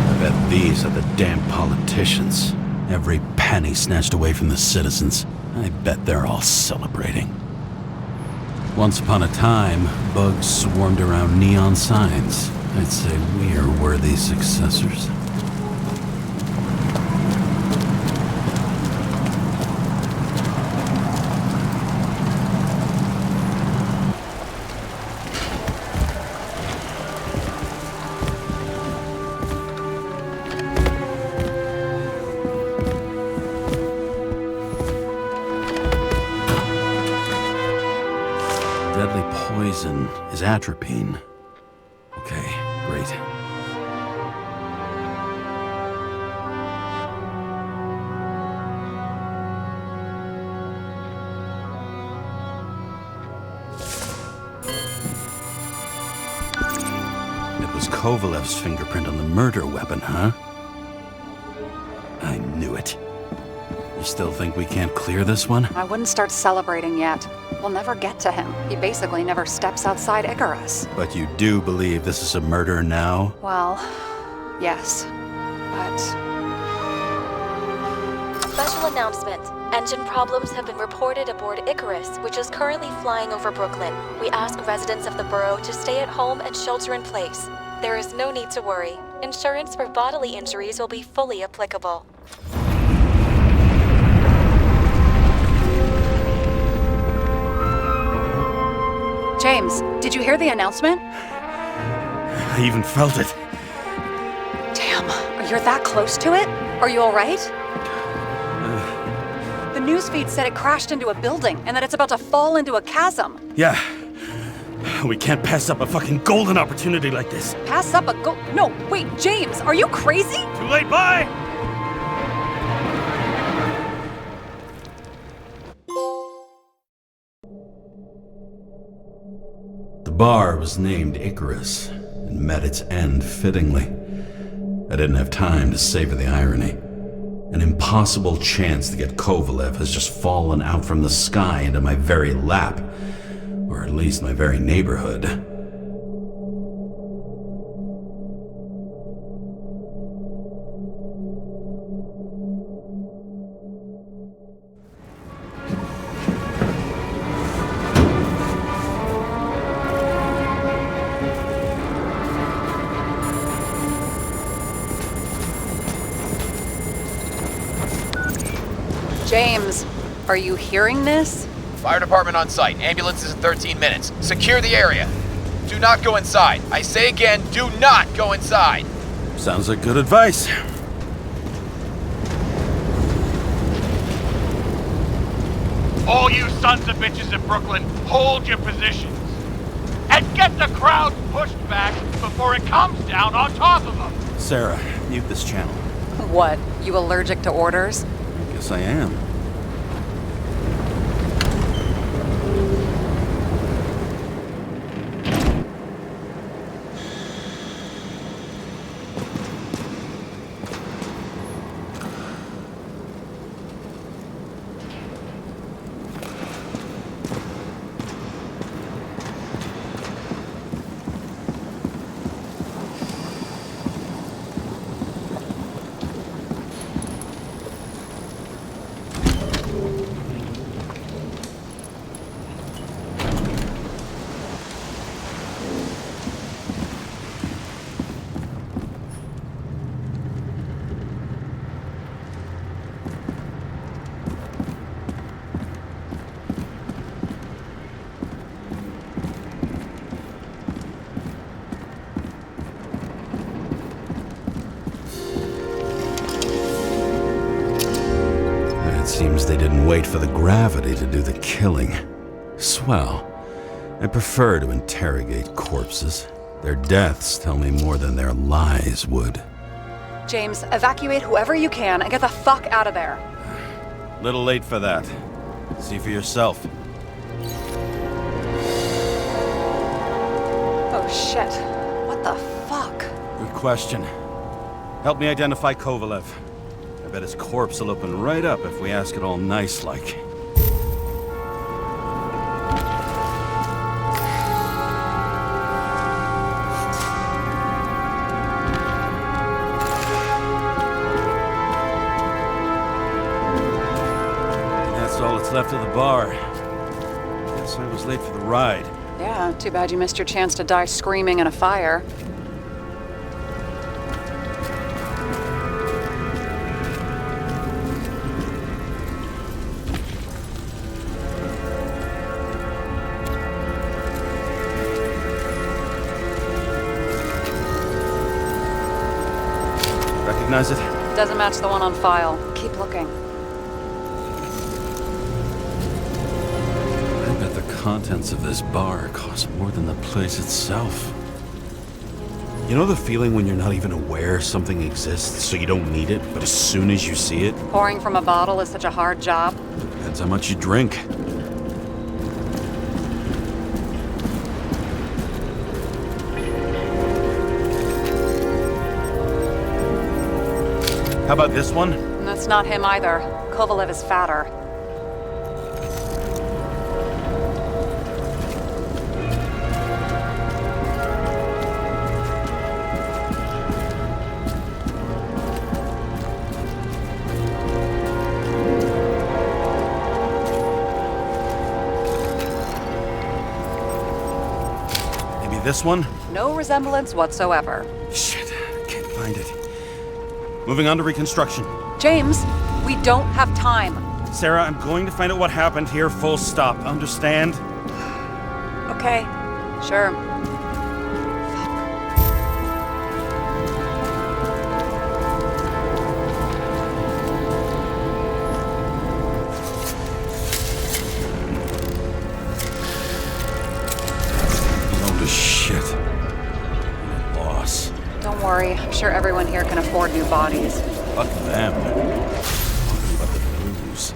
I bet these are the damn politicians. Every penny snatched away from the citizens. I bet they're all celebrating. Once upon a time, bugs swarmed around neon signs. I'd say we are worthy successors. Deadly poison is atropine. Okay, great. It was Kovalev's fingerprint on the murder weapon, huh? I knew it. You still think we can't clear this one? I wouldn't start celebrating yet. We'll never get to him. He basically never steps outside Icarus. But you do believe this is a murder now? Well, yes. But... Special announcement. Engine problems have been reported aboard Icarus, which is currently flying over Brooklyn. We ask residents of the borough to stay at home and shelter in place. There is no need to worry. Insurance for bodily injuries will be fully applicable. James, did you hear the announcement? I even felt it. Damn, you're that close to it? Are you alright? The newsfeed said it crashed into a building and that it's about to fall into a chasm. Yeah. We can't pass up a fucking golden opportunity like this. Pass up a No, wait, James, are you crazy? Too late, bye! The bar was named Icarus and met its end fittingly. I didn't have time to savor the irony. An impossible chance to get Kovalev has just fallen out from the sky into my very lap, or at least my very neighborhood. James, are you hearing this? Fire department on site. Ambulances in 13 minutes. Secure the area. Do not go inside. I say again, do not go inside. Sounds like good advice. All you sons of bitches in Brooklyn, hold your positions. And get the crowd pushed back before it comes down on top of them. Sarah, mute this channel. What, you allergic to orders? Guess I am. Seems they didn't wait for the gravity to do the killing. Swell. I prefer to interrogate corpses. Their deaths tell me more than their lies would. James, evacuate whoever you can and get the fuck out of there. Little late for that. See for yourself. Oh shit. What the fuck? Good question. Help me identify Kovalev. I bet his corpse will open right up if we ask it all nice-like. That's all that's left of the bar. Guess I was late for the ride. Yeah, too bad you missed your chance to die screaming in a fire. Recognize it? Doesn't match the one on file. Keep looking. I bet the contents of this bar cost more than the place itself. You know the feeling when you're not even aware something exists, so you don't need it, but as soon as you see it? Pouring from a bottle is such a hard job. Depends how much you drink. How about this one? That's not him either. Kovalev is fatter. Maybe this one? No resemblance whatsoever. Shit, can't find it. Moving on to reconstruction. James, we don't have time. Sarah, I'm going to find out what happened here, full stop. Understand? Okay, Sure. Load of shit. What a loss. Don't worry, I'm sure everyone here can afford new bodies. Fuck them. Talking about the booze.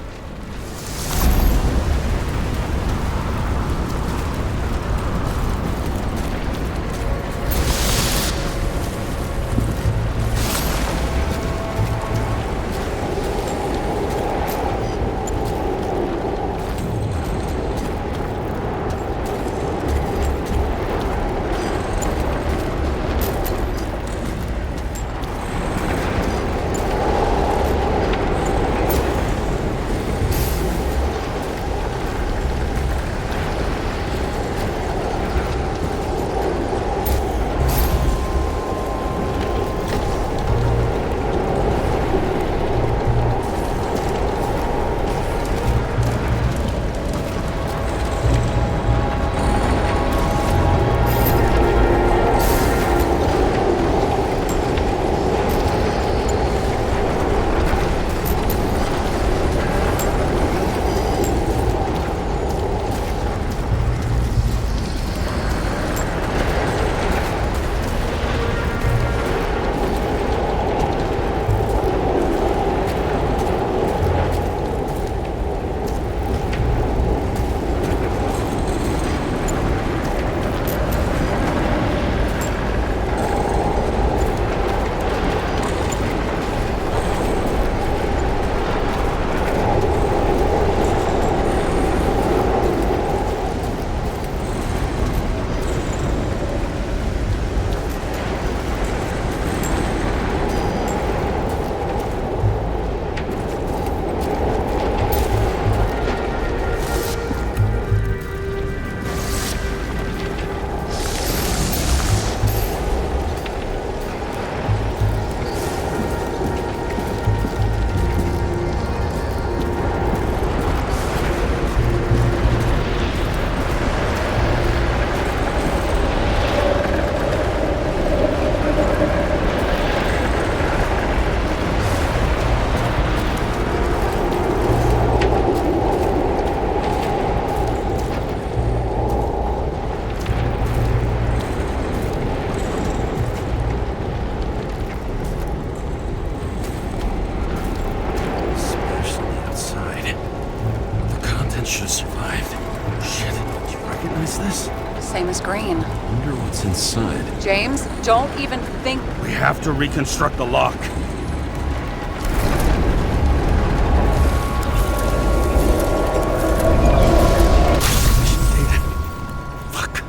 Same as green. Wonder what's inside. James, don't even think. We have to reconstruct the lock. Fuck.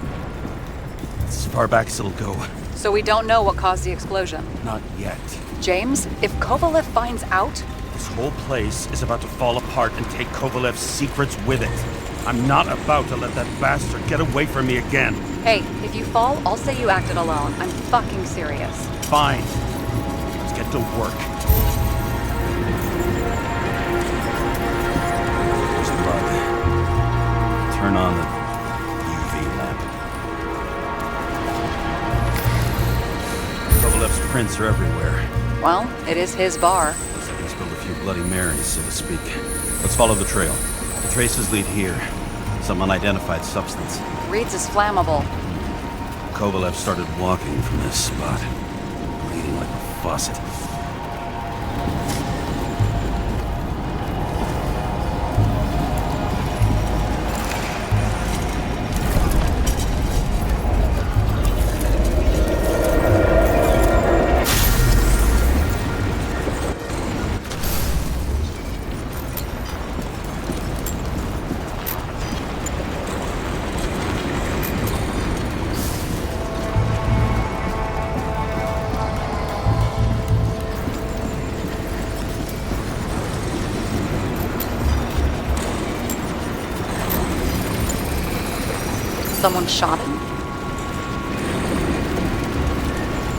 It's as far back as it'll go. So we don't know what caused the explosion. Not yet. James, if Kovalev finds out... This whole place is about to fall apart and take Kovalev's secrets with it. I'm not about to let that bastard get away from me again. Hey, if you fall, I'll say you acted alone. I'm fucking serious. Fine. Let's get to work. There's blood. Turn on the UV lamp. Kovalev's prints are everywhere. Well, it is his bar. Looks like he spilled a few Bloody Marys, so to speak. Let's follow the trail. The traces lead here. Some unidentified substance. Reed's is flammable. Kovalev started walking from this spot, bleeding like a faucet. Someone shot him.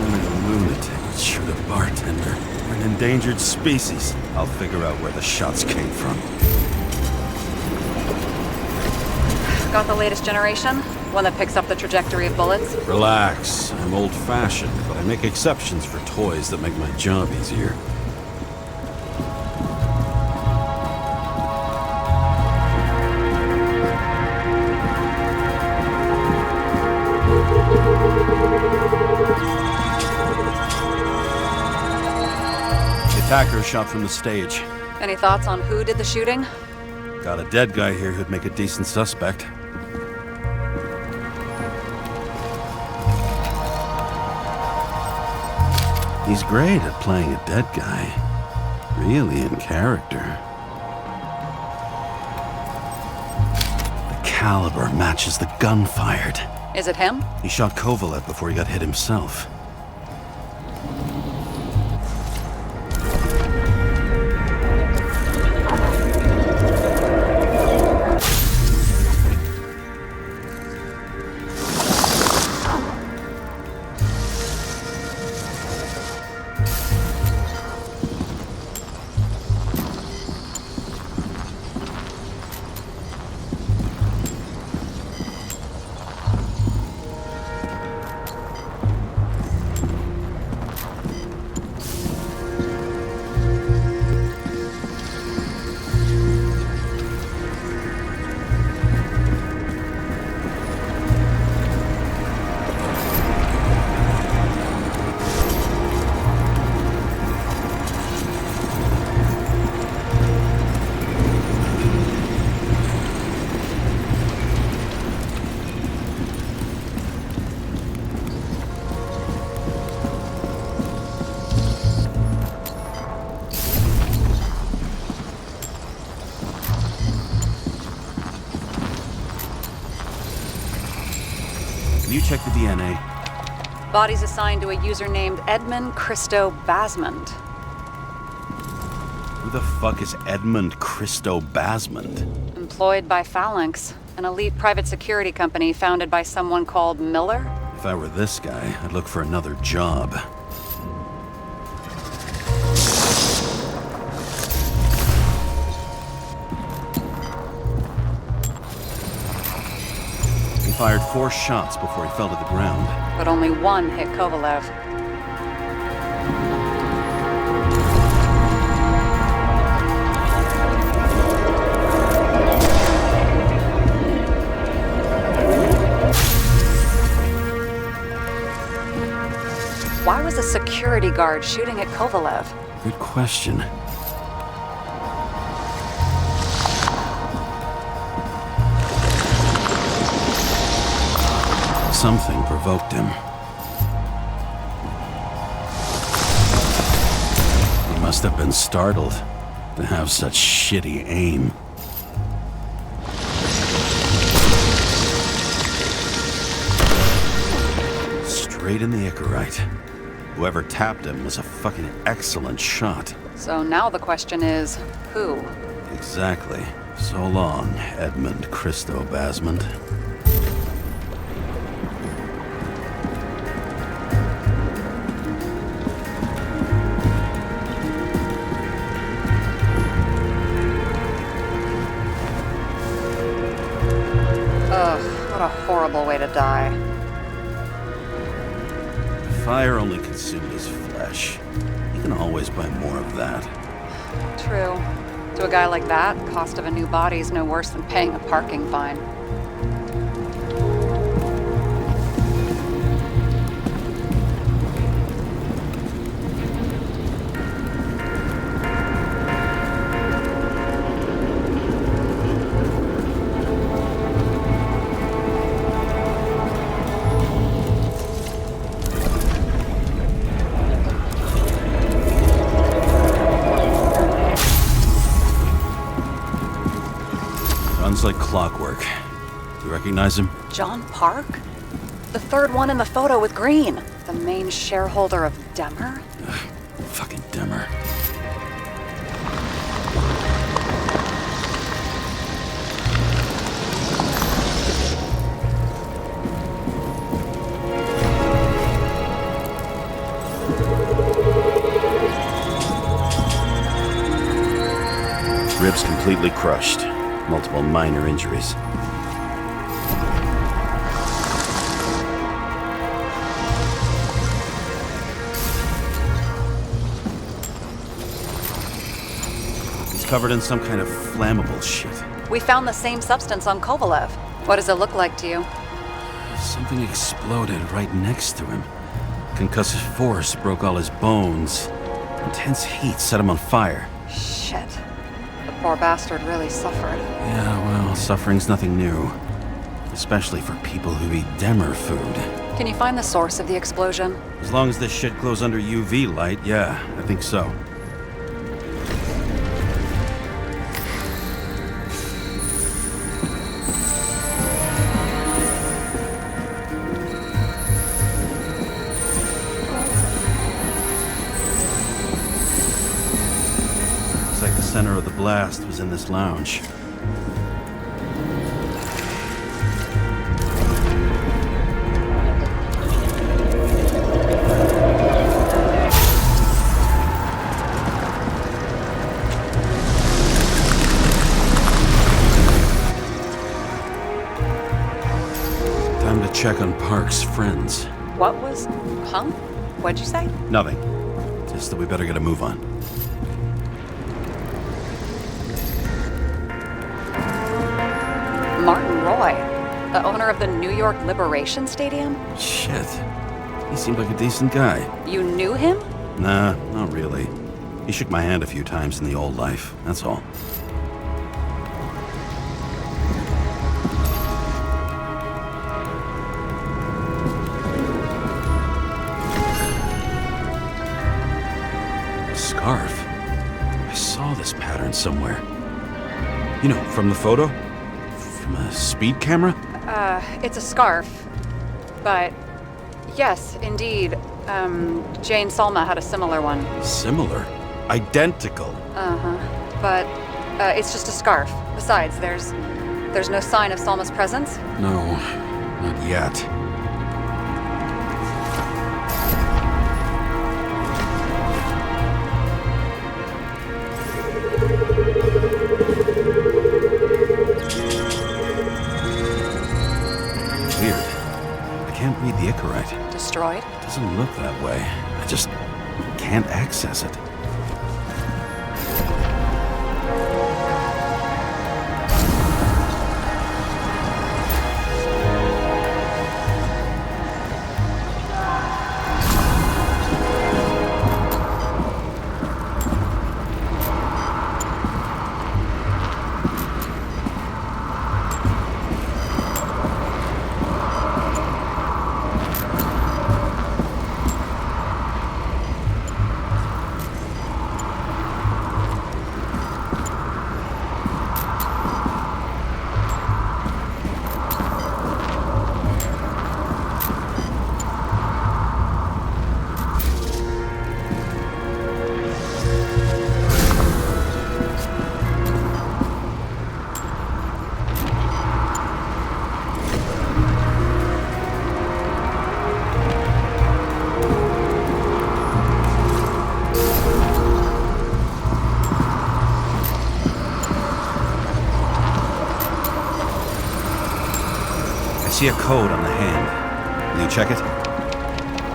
Only a lunatic would shoot a bartender. We're an endangered species. I'll figure out where the shots came from. Got the latest generation? One that picks up the trajectory of bullets? Relax. I'm old-fashioned, but I make exceptions for toys that make my job easier. The attacker shot from the stage. Any thoughts on who did the shooting? Got a dead guy here who'd make a decent suspect. He's great at playing a dead guy. Really in character. The caliber matches the gun fired. Is it him? He shot Kovalev before he got hit himself. You check the DNA. Body's assigned to a user named Edmund Christo Basmond. Who the fuck is Edmund Christo Basmond? Employed by Phalanx, an elite private security company founded by someone called Miller? If I were this guy, I'd look for another job. He fired 4 shots before he fell to the ground. But only one hit Kovalev. Why was a security guard shooting at Kovalev? Good question. Something provoked him. He must have been startled to have such shitty aim. Straight in the Icarite. Whoever tapped him was a fucking excellent shot. So now the question is, who? Exactly. So long, Edmund Christo Basmond. Ugh, what a horrible way to die. Fire only consumed his flesh. You can always buy more of that. True. To a guy like that, cost of a new body is no worse than paying a parking fine. Runs like clockwork. You recognize him? John Park? The third one in the photo with Green. The main shareholder of Demmer? Fucking Demmer. Ribs completely crushed. Multiple minor injuries. covered in some kind of flammable shit. We found the same substance on Kovalev. What does it look like to you? Something exploded right next to him. Concussive force broke all his bones. Intense heat set him on fire. Shit. The poor bastard really suffered. Yeah, well, suffering's nothing new. Especially for people who eat Demer food. Can you find the source of the explosion? As long as this shit glows under UV light, yeah, I think so. Looks like the center of the blast was in this lounge. Check on Park's friends. What was... Huh? What'd you say? Nothing. Just that we better get a move on. Martin Roy, the owner of the New York Liberation Stadium? Shit. He seemed like a decent guy. You knew him? Nah, not really. He shook my hand a few times in the old life, that's all. Scarf. I saw this pattern somewhere. You know, from the photo? From a speed camera? It's a scarf. But, yes, indeed. Jane Salma had a similar one. Similar? Identical? Uh-huh. But, it's just a scarf. Besides, there's no sign of Salma's presence? No, not yet. Read the Icarus. Destroyed? Doesn't look that way. I just can't access it. I see a code on the hand. Will you check it?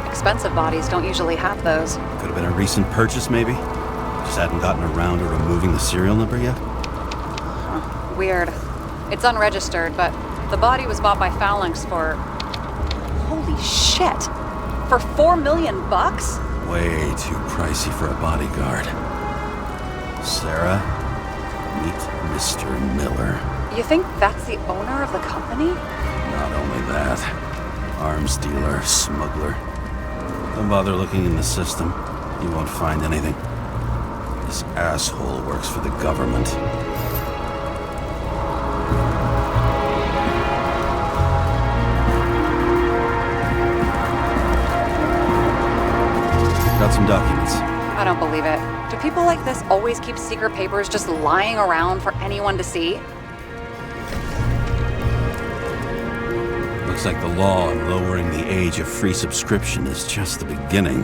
Expensive bodies don't usually have those. Could have been a recent purchase, maybe? Just hadn't gotten around to removing the serial number yet? Huh. Weird. It's unregistered, but the body was bought by Phalanx for... Holy shit! For $4 million bucks? Way too pricey for a bodyguard. Sarah, meet Mr. Miller. You think that's the owner of the company? Not only that, arms dealer, smuggler. Don't bother looking in the system. You won't find anything. This asshole works for the government. Got some documents. I don't believe it. Do people like this always keep secret papers just lying around for anyone to see? Looks like the law on lowering the age of free subscription is just the beginning.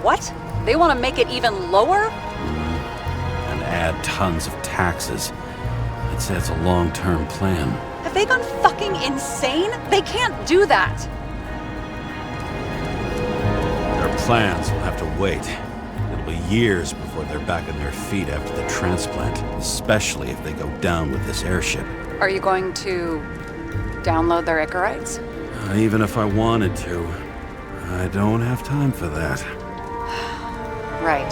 What? They want to make it even lower? And add tons of taxes. I'd say it's a long-term plan. Have they gone fucking insane? They can't do that! Their plans will have to wait. It'll couple of years before they're back on their feet after the transplant, especially if they go down with this airship. Are you going to download their Icarites? Even if I wanted to, I don't have time for that. Right.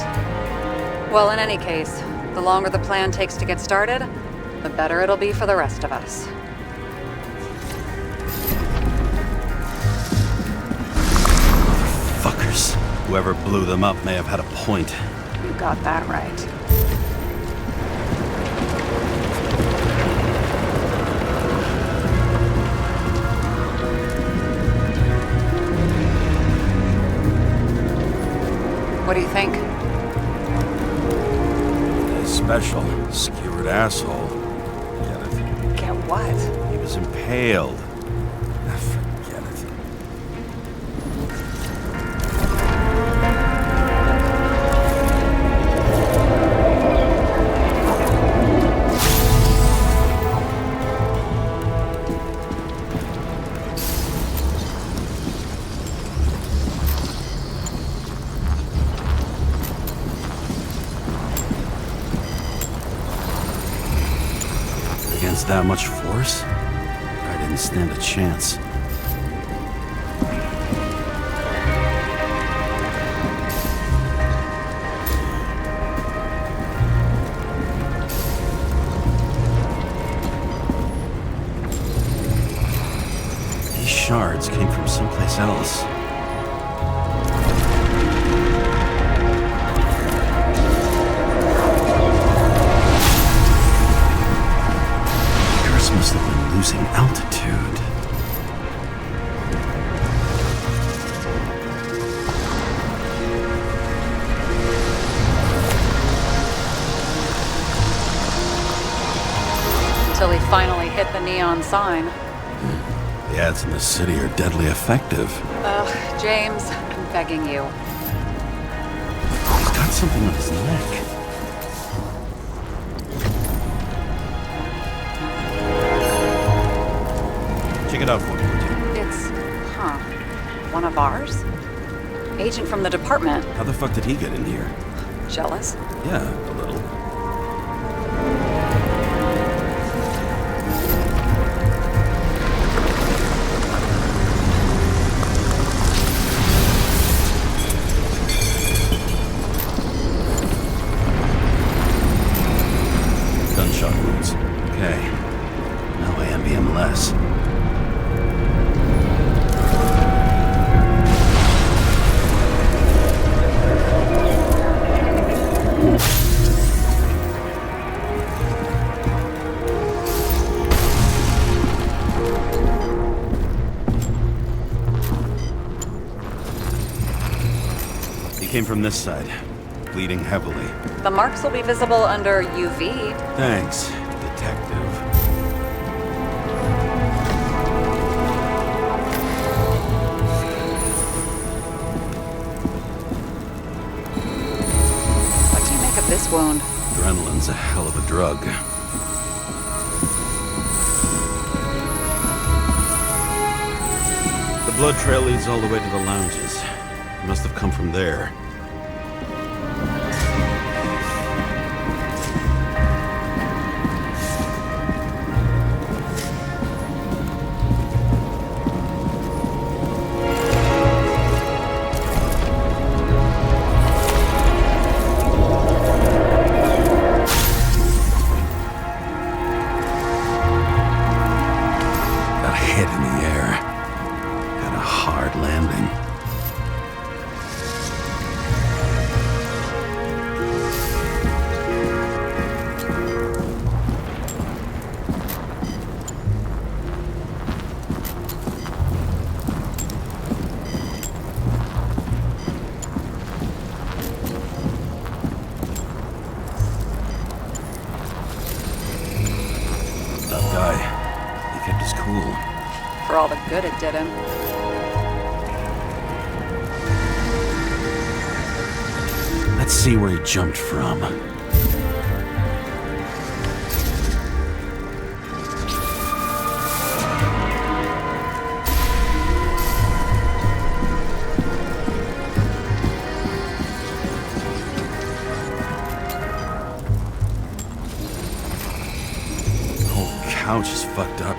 Well, in any case, the longer the plan takes to get started, the better it'll be for the rest of us. Fuckers. Whoever blew them up may have had a point. You got that right. What do you think? Special, skewered asshole. Get it? Get what? He was impaled. Forget it. Against that much force, I didn't stand a chance. These shards came from someplace else. Must have been losing altitude. Until he finally hit the neon sign. The ads in the city are deadly effective. Ugh, James, I'm begging you. He's got something on his neck. Check it out for me, would you? It's, one of ours? Agent from the department. How the fuck did he get in here? Jealous? Yeah, a little. Gunshot wounds. Okay. Now I envy him less. Came from this side, bleeding heavily. The marks will be visible under UV. Thanks, detective. What do you make of this wound? Adrenaline's a hell of a drug. The blood trail leads all the way to the lounges. It must have come from there. Got hit in the air. Had a hard landing. That guy, he kept his cool. For all the good it did him. Let's see where he jumped from. pouch is fucked up.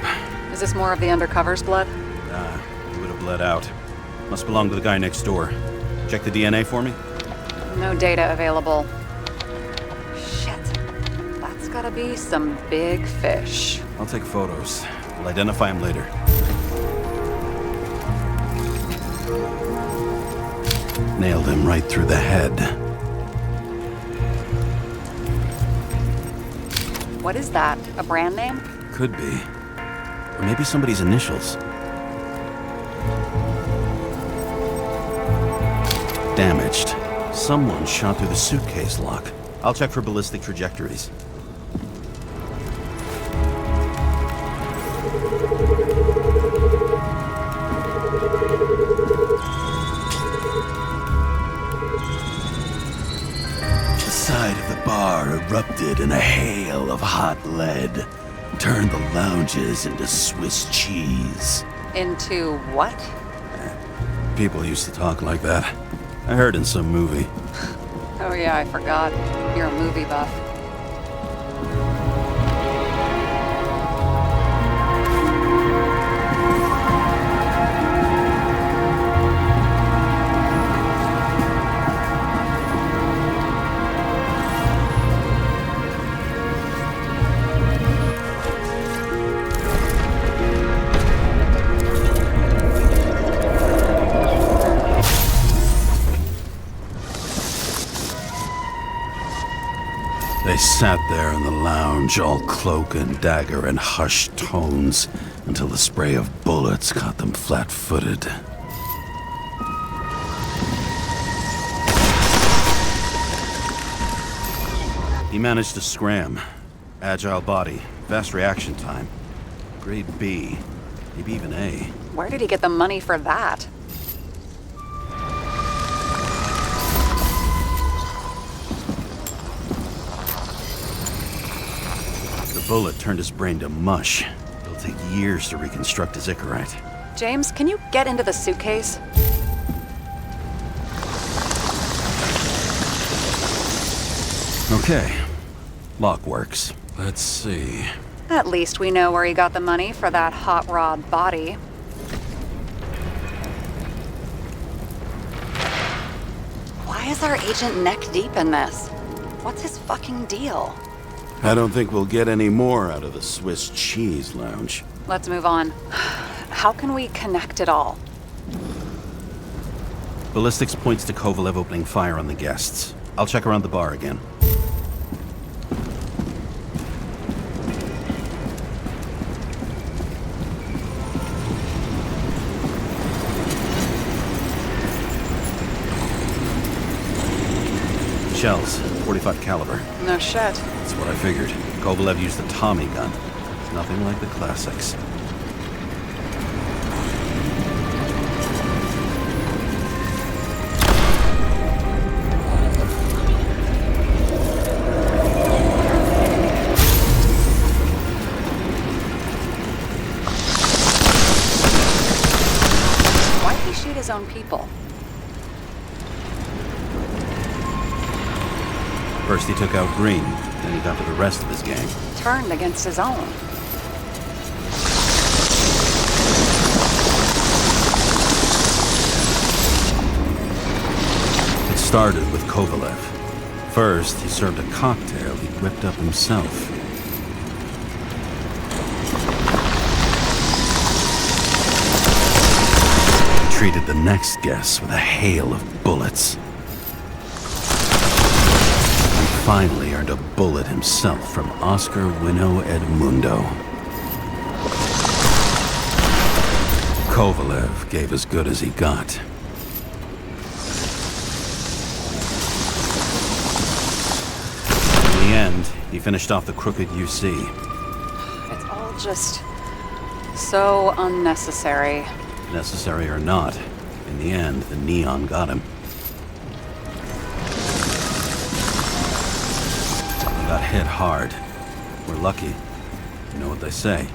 Is this more of the undercover's blood? It would have bled out. Must belong to the guy next door. Check the DNA for me? No data available. Shit. That's gotta be some big fish. I'll take photos. We'll identify him later. Nailed him right through the head. What is that? A brand name? Could be. Or maybe somebody's initials. Damaged. Someone shot through the suitcase lock. I'll check for ballistic trajectories. The side of the bar erupted in a hail of hot lead. Turned the lounges into Swiss cheese. Into what? People used to talk like that. I heard in some movie. Oh yeah, I forgot. You're a movie buff. They sat there in the lounge, all cloak and dagger and hushed tones, until the spray of bullets caught them flat-footed. He managed to scram. Agile body, fast reaction time. Grade B, maybe even A. Where did he get the money for that? The bullet turned his brain to mush. It'll take years to reconstruct his Icarite. James, can you get into the suitcase? Okay. Lock works. Let's see. At least we know where he got the money for that hot rod body. Why is our agent neck deep in this? What's his fucking deal? I don't think we'll get any more out of the Swiss cheese lounge. Let's move on. How can we connect it all? Ballistics points to Kovalev opening fire on the guests. I'll check around the bar again. Shells, 45 caliber. No shit. That's what I figured. Kovalev used a Tommy gun. Nothing like the classics. Why did he shoot his own people? First he took out Green, then he got to the rest of his gang. Turned against his own. It started with Kovalev. First, he served a cocktail he whipped up himself. He treated the next guest with a hail of bullets. Finally earned a bullet himself from Oscar Wino Edmundo. Kovalev gave as good as he got. In the end, he finished off the crooked UC. It's all just so unnecessary. Necessary or not, in the end, the neon got him. Got hit hard. We're lucky. You know what they say.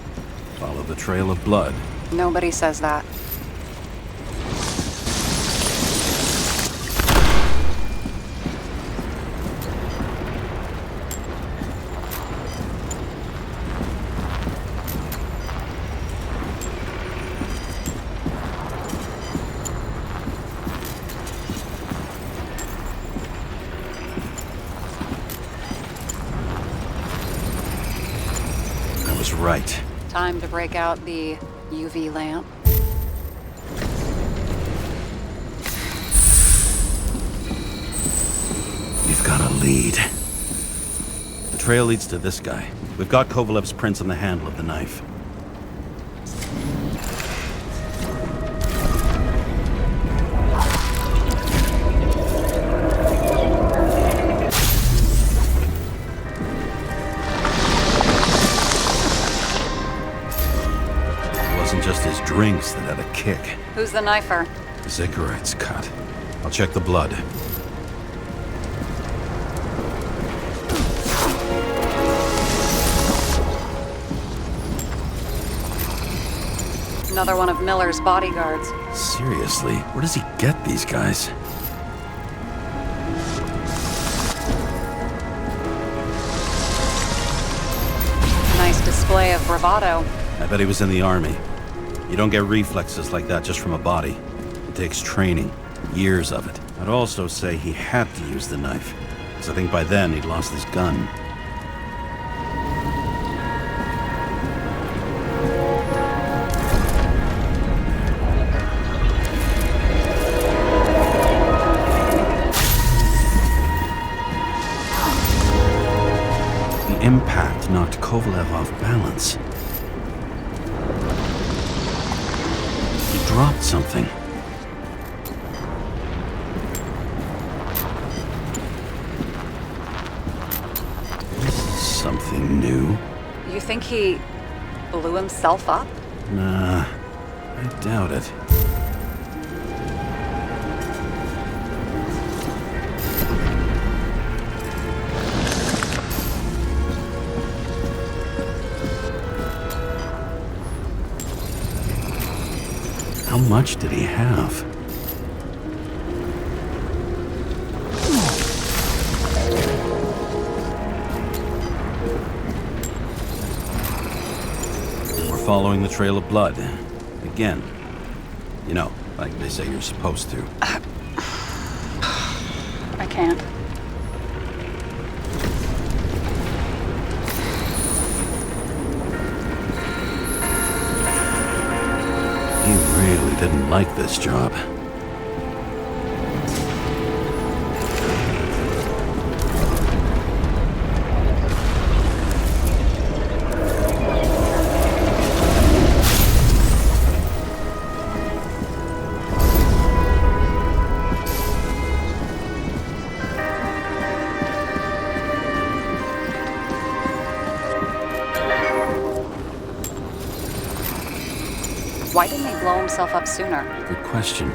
Follow the trail of blood. Nobody says that. Right. Time to break out the UV lamp. We've got a lead. The trail leads to this guy. We've got Kovalev's prints on the handle of the knife. It wasn't just his drinks that had a kick. Who's the knifer? Icarus cut. I'll check the blood. Another one of Miller's bodyguards. Seriously, where does he get these guys? Nice display of bravado. I bet he was in the army. You don't get reflexes like that just from a body. It takes training, years of it. I'd also say he had to use the knife, because I think by then he'd lost his gun. The impact knocked Kovalev off balance. He dropped something. This is something new. You think he blew himself up? Nah, I doubt it. How much did he have? We're following the trail of blood. Again. You know, like they say you're supposed to. I can't. He really didn't like this job. Why didn't he blow himself up sooner? Good question.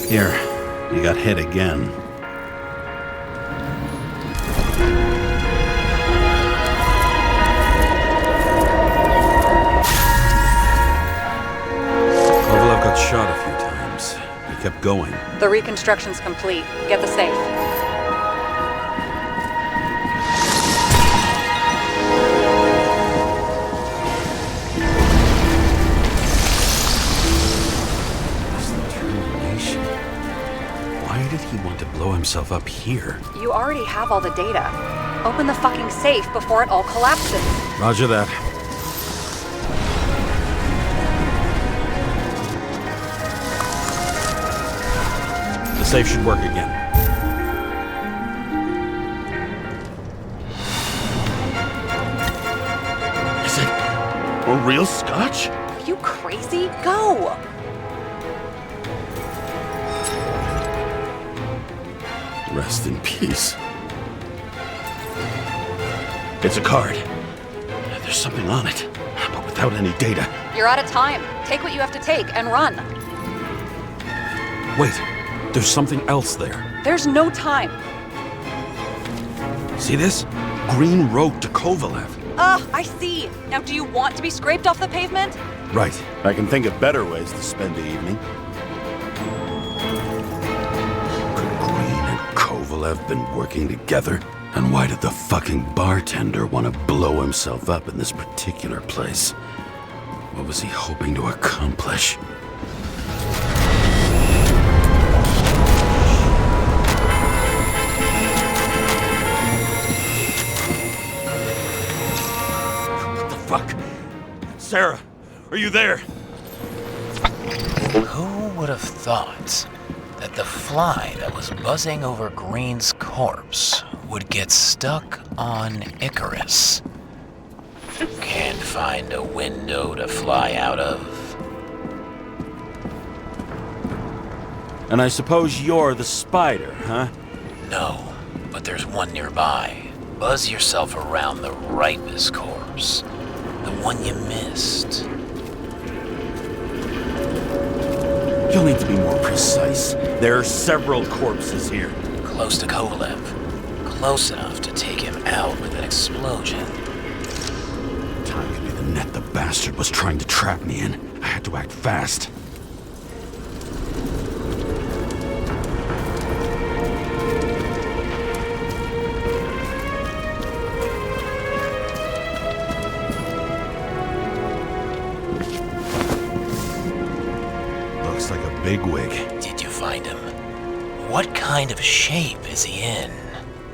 Here, you got hit again. Kovalev got shot a few times. He kept going. The reconstruction's complete. Get the safe. Why did he want to blow himself up here? You already have all the data. Open the fucking safe before it all collapses. Roger that. The safe should work again. Is it a real scotch? Are you crazy? Go! Rest in peace. It's a card. There's something on it, but without any data. You're out of time. Take what you have to take and run. Wait, there's something else there. There's no time. See this? Green road to Kovalev. I see. Now, do you want to be scraped off the pavement? Right. I can think of better ways to spend the evening. Kovalev been working together? And why did the fucking bartender want to blow himself up in this particular place? What was he hoping to accomplish? What the fuck? Sarah, are you there? Who would have thought that the fly that was buzzing over Green's corpse would get stuck on Icarus? Can't find a window to fly out of. And I suppose you're the spider, huh? No, but there's one nearby. Buzz yourself around the ripest corpse. The one you missed. You'll need to be more precise. There are several corpses here. Close to Kovalev. Close enough to take him out with an explosion. Time could be the net the bastard was trying to trap me in. I had to act fast. Looks like a bigwig. Did you find him? What kind of shape is he in?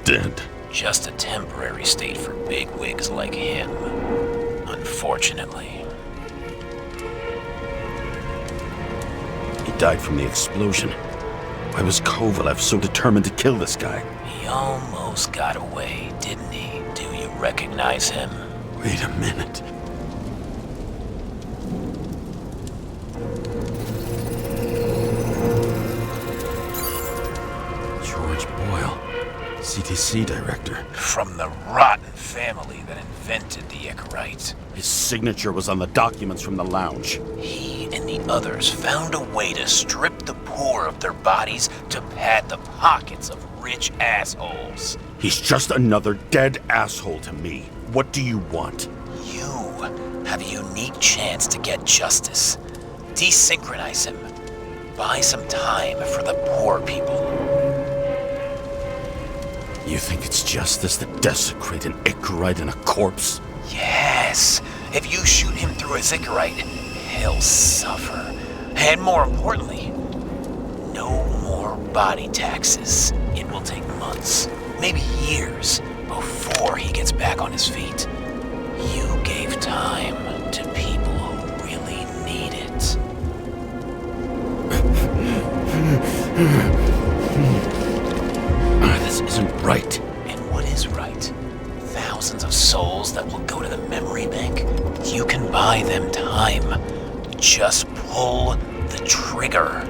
Dead. Just a temporary state for bigwigs like him. Unfortunately. He died from the explosion. Why was Kovalev so determined to kill this guy? He almost got away, didn't he? Do you recognize him? Wait a minute. George Boyle, CTC director. From the rotten family that invented the Icarite. His signature was on the documents from the lounge. He and the others found a way to strip the poor of their bodies to pad the pockets of rich assholes. He's just another dead asshole to me. What do you want? You have a unique chance to get justice. Desynchronize him. Buy some time for the poor people. You think it's justice to desecrate an Icarite and a corpse? Yes. If you shoot him through his Icarite, he'll suffer. And more importantly, no more body taxes. It will take months, maybe years, before he gets back on his feet. You gave time to people who really need it. This isn't right. And what is right? Thousands of souls that will go to the memory bank? You can buy them time. Just pull the trigger.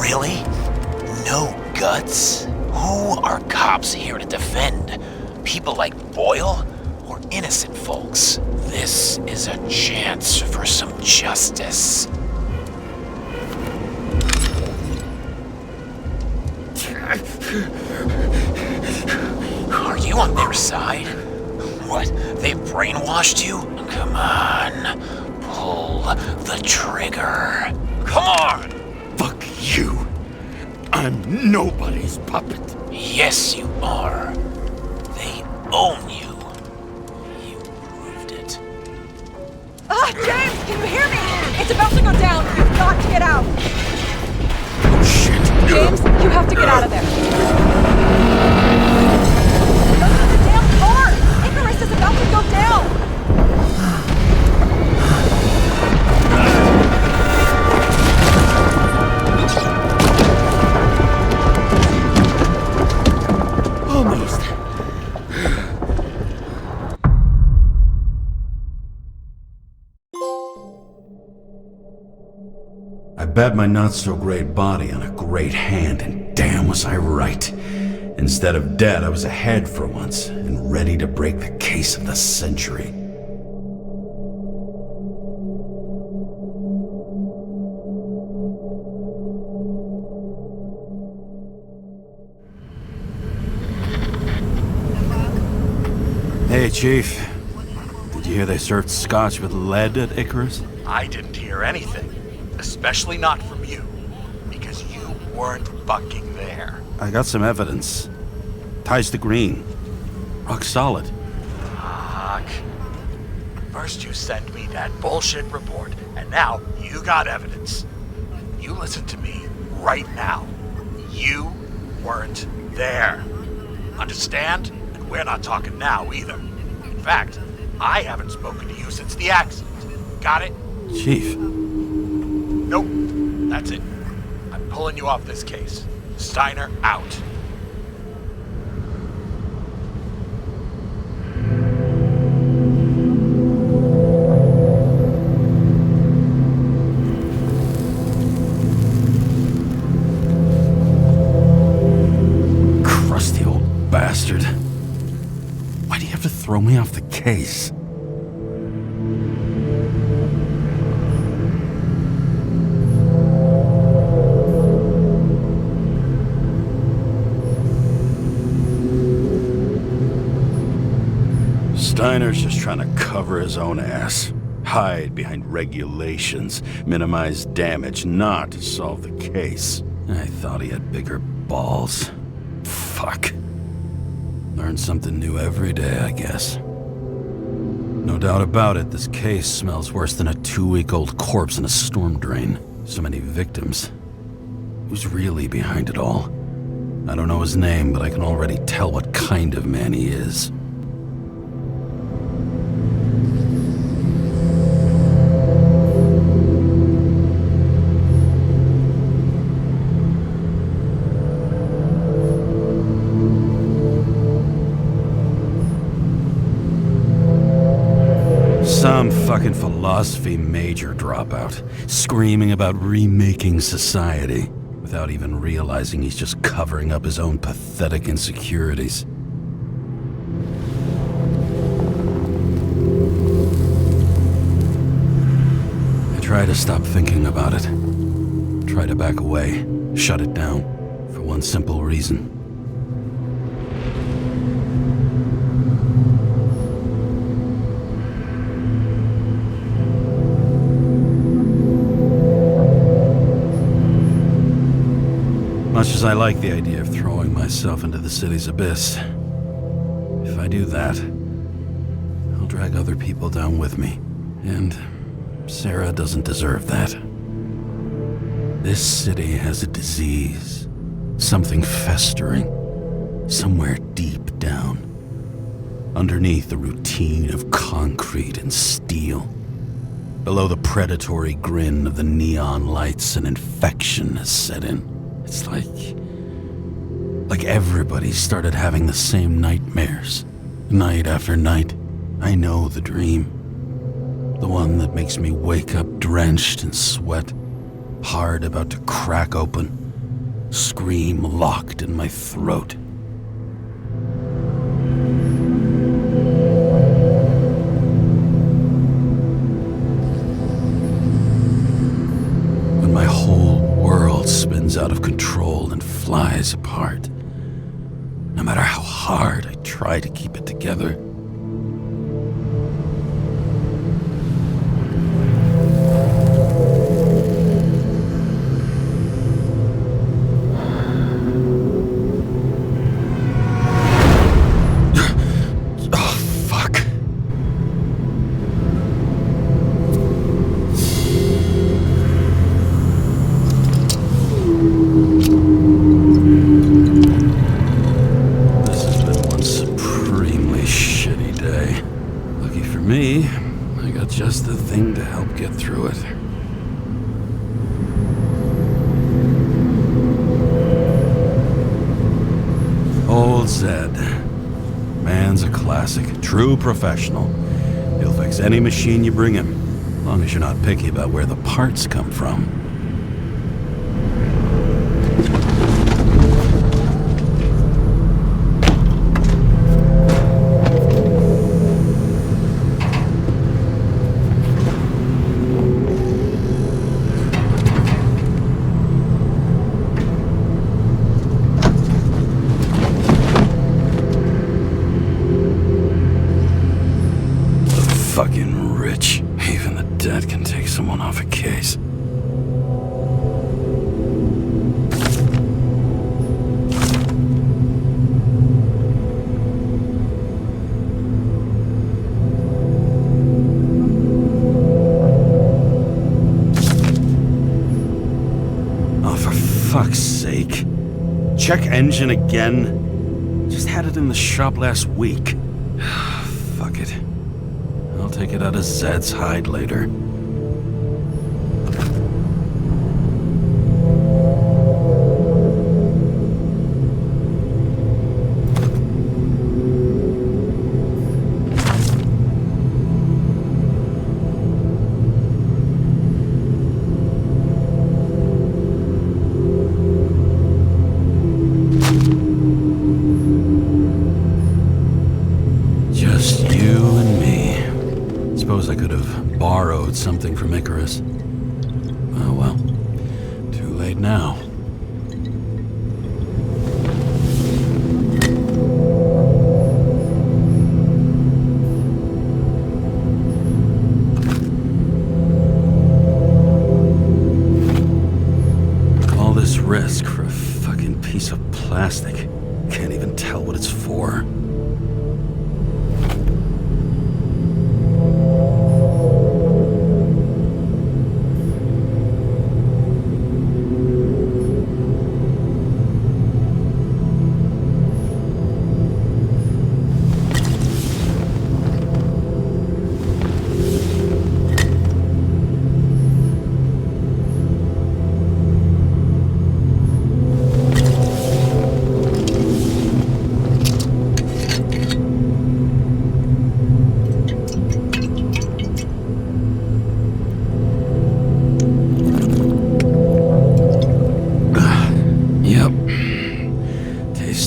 Really? No guts? Who are cops here to defend? People like Boyle? Or innocent folks? This is a chance for some justice. Are you on their side? What, they've brainwashed you? Come on, pull the trigger. Come on! Fuck you. I'm nobody's puppet. Yes, you are. They own you. You proved it. Ah, James, can you hear me? It's about to go down. You've got to get out. Oh, shit. James, you have to get out of there. Go to the damn car! Icarus is about to go down! Almost. I bet my not-so-great body on a great hand, and damn was I right. Instead of dead, I was ahead for once, and ready to break the case of the century. Hey, Chief. Did hear they served scotch with lead at Icarus? I didn't hear anything. Especially not from you. Because you weren't fucking there. I got some evidence. Ties to Green. Rock solid. Fuck. First you send me that bullshit report, and now you got evidence. You listen to me right now. You weren't there. Understand? And we're not talking now either. In fact, I haven't spoken to you since the accident. Got it? Chief. Nope. That's it. I'm pulling you off this case. Steiner out. Crusty old bastard. Why do you have to throw me off the case? Steiner's just trying to cover his own ass. Hide behind regulations, minimize damage, not solve the case. I thought he had bigger balls. Fuck. Learn something new every day, I guess. No doubt about it, this case smells worse than a 2-week-old corpse in a storm drain. So many victims. Who's really behind it all? I don't know his name, but I can already tell what kind of man he is. Some fucking philosophy major dropout, screaming about remaking society, without even realizing he's just covering up his own pathetic insecurities. I try to stop thinking about it. Try to back away, shut it down, for one simple reason. Much as I like the idea of throwing myself into the city's abyss, if I do that, I'll drag other people down with me. And Sarah doesn't deserve that. This city has a disease, something festering, somewhere deep down, underneath the routine of concrete and steel. Below the predatory grin of the neon lights, an infection has set in. It's like everybody started having the same nightmares, night after night. I know the dream. The one that makes me wake up drenched in sweat, heart about to crack open, scream locked in my throat. When my whole world spins out of control and flies apart. No matter how hard I try to keep it together. Just the thing to help get through it. Old Zed. Man's a classic. True professional. He'll fix any machine you bring him, as long as you're not picky about where the parts come from. fucking rich. Even the dead can take someone off a case. Oh, for fuck's sake. Check engine again? Just had it in the shop last week. Fuck it. I'll take it out of Zed's hide later. Just you and me. Suppose I could have borrowed something from Icarus. Oh well. Too late now. All this risk for a fucking piece of plastic. Can't even tell what it's for.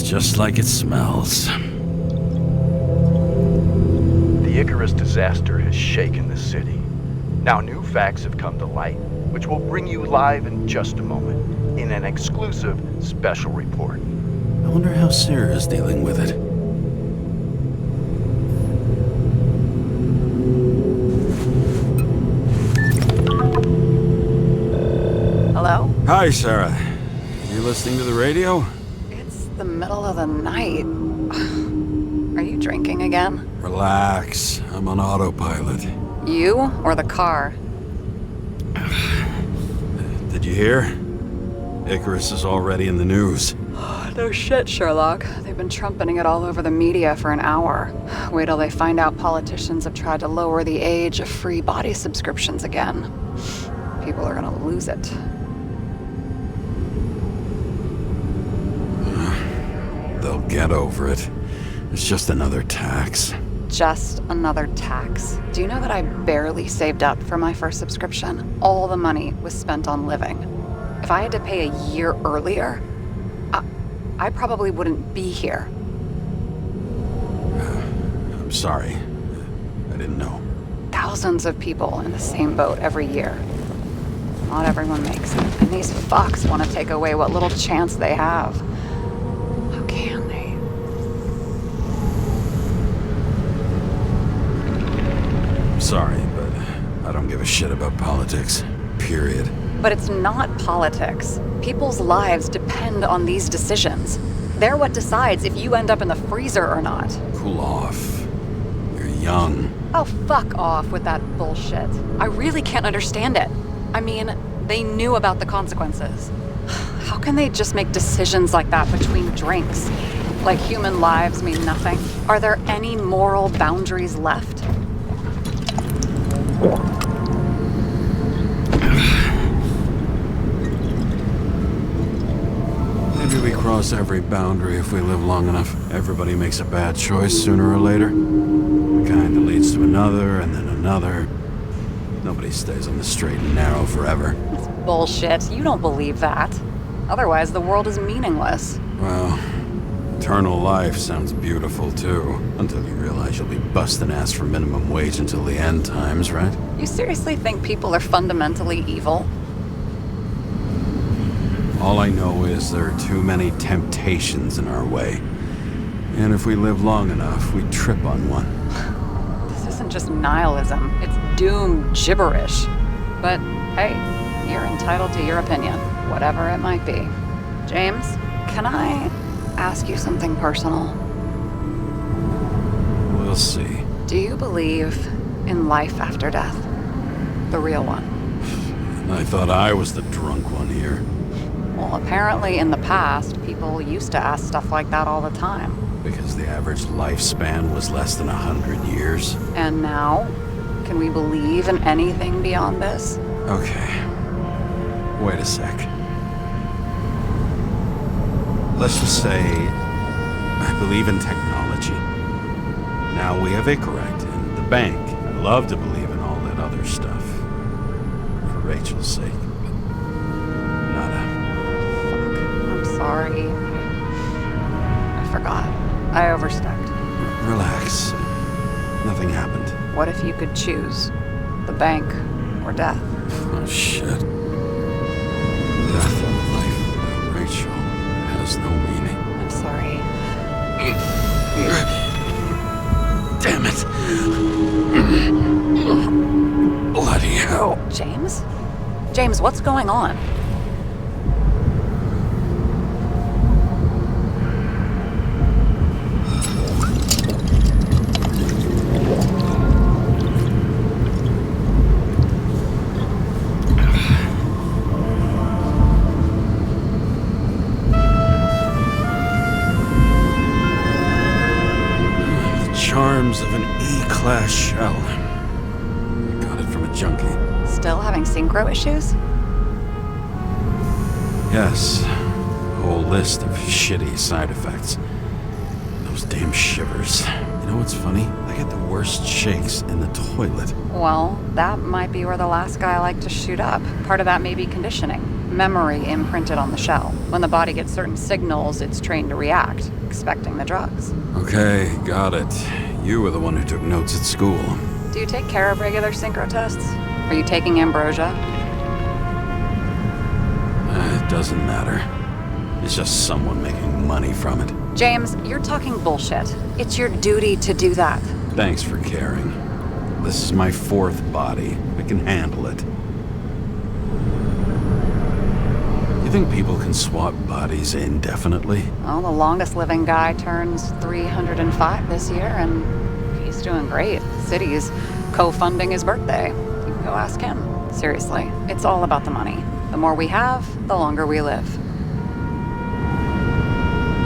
Just like it smells. The Icarus disaster has shaken the city. Now new facts have come to light, which will bring you live in just a moment, in an exclusive special report. I wonder how Sarah's dealing with it. Hello? Hi, Sarah. You listening to the radio? The middle of the night. Are you drinking again? Relax. I'm on autopilot. You or the car? Did you hear? Icarus is already in the news. No shit, Sherlock. They've been trumpeting it all over the media for an hour. Wait till they find out politicians have tried to lower the age of free body subscriptions again. People are gonna lose it. They'll get over it. It's just another tax. Just another tax. Do you know that I barely saved up for my first subscription? All the money was spent on living. If I had to pay a year earlier, I probably wouldn't be here. I'm sorry. I didn't know. Thousands of people in the same boat every year. Not everyone makes it. And these fucks want to take away what little chance they have. How can they? I'm sorry, but I don't give a shit about politics. Period. But it's not politics. People's lives depend on these decisions. They're what decides if you end up in the freezer or not. Cool off. You're young. Oh, fuck off with that bullshit. I really can't understand it. I mean, they knew about the consequences. How can they just make decisions like that between drinks? Like human lives mean nothing? Are there any moral boundaries left? Maybe we cross every boundary if we live long enough. Everybody makes a bad choice sooner or later. The kind that leads to another, and then another. Nobody stays on the straight and narrow forever. It's bullshit. You don't believe that. Otherwise, the world is meaningless. Well, eternal life sounds beautiful too. Until you realize you'll be busting ass for minimum wage until the end times, right? You seriously think people are fundamentally evil? All I know is there are too many temptations in our way. And if we live long enough, we trip on one. This is isn't just nihilism, it's doom gibberish. But hey, you're entitled to your opinion, whatever it might be. James, can I ask you something personal? We'll see. Do you believe in life after death? The real one? I thought I was the drunk one here. Well, apparently in the past, people used to ask stuff like that all the time. Because the average lifespan was less than 100 years. And now? Can we believe in anything beyond this? Okay. Wait a sec. Let's just say I believe in technology. Now we have Icarus and the bank. I love to believe in all that other stuff. For Rachel's sake. But nada. I'm sorry. I forgot. I overstepped. Relax. Nothing happened. What if you could choose? The bank or death? Oh, shit. Death or life without Rachel has no meaning. I'm sorry. Damn it. Bloody hell. James? James, what's going on? Charms of an E-class shell. I got it from a junkie. Still having synchro issues? Yes. A whole list of shitty side effects. Those damn shivers. You know what's funny? I get the worst shakes in the toilet. Well, that might be where the last guy liked to shoot up. Part of that may be conditioning. Memory imprinted on the shell. When the body gets certain signals, it's trained to react, expecting the drugs. Okay, got it. You were the one who took notes at school. Do you take care of regular synchro tests? Are you taking ambrosia? It doesn't matter. It's just someone making money from it. James, you're talking bullshit. It's your duty to do that. Thanks for caring. This is my fourth body. I can handle it. You think people can swap bodies indefinitely? Well, the longest living guy turns 305 this year, and he's doing great. The city's co-funding his birthday. You can go ask him. Seriously, it's all about the money. The more we have, the longer we live.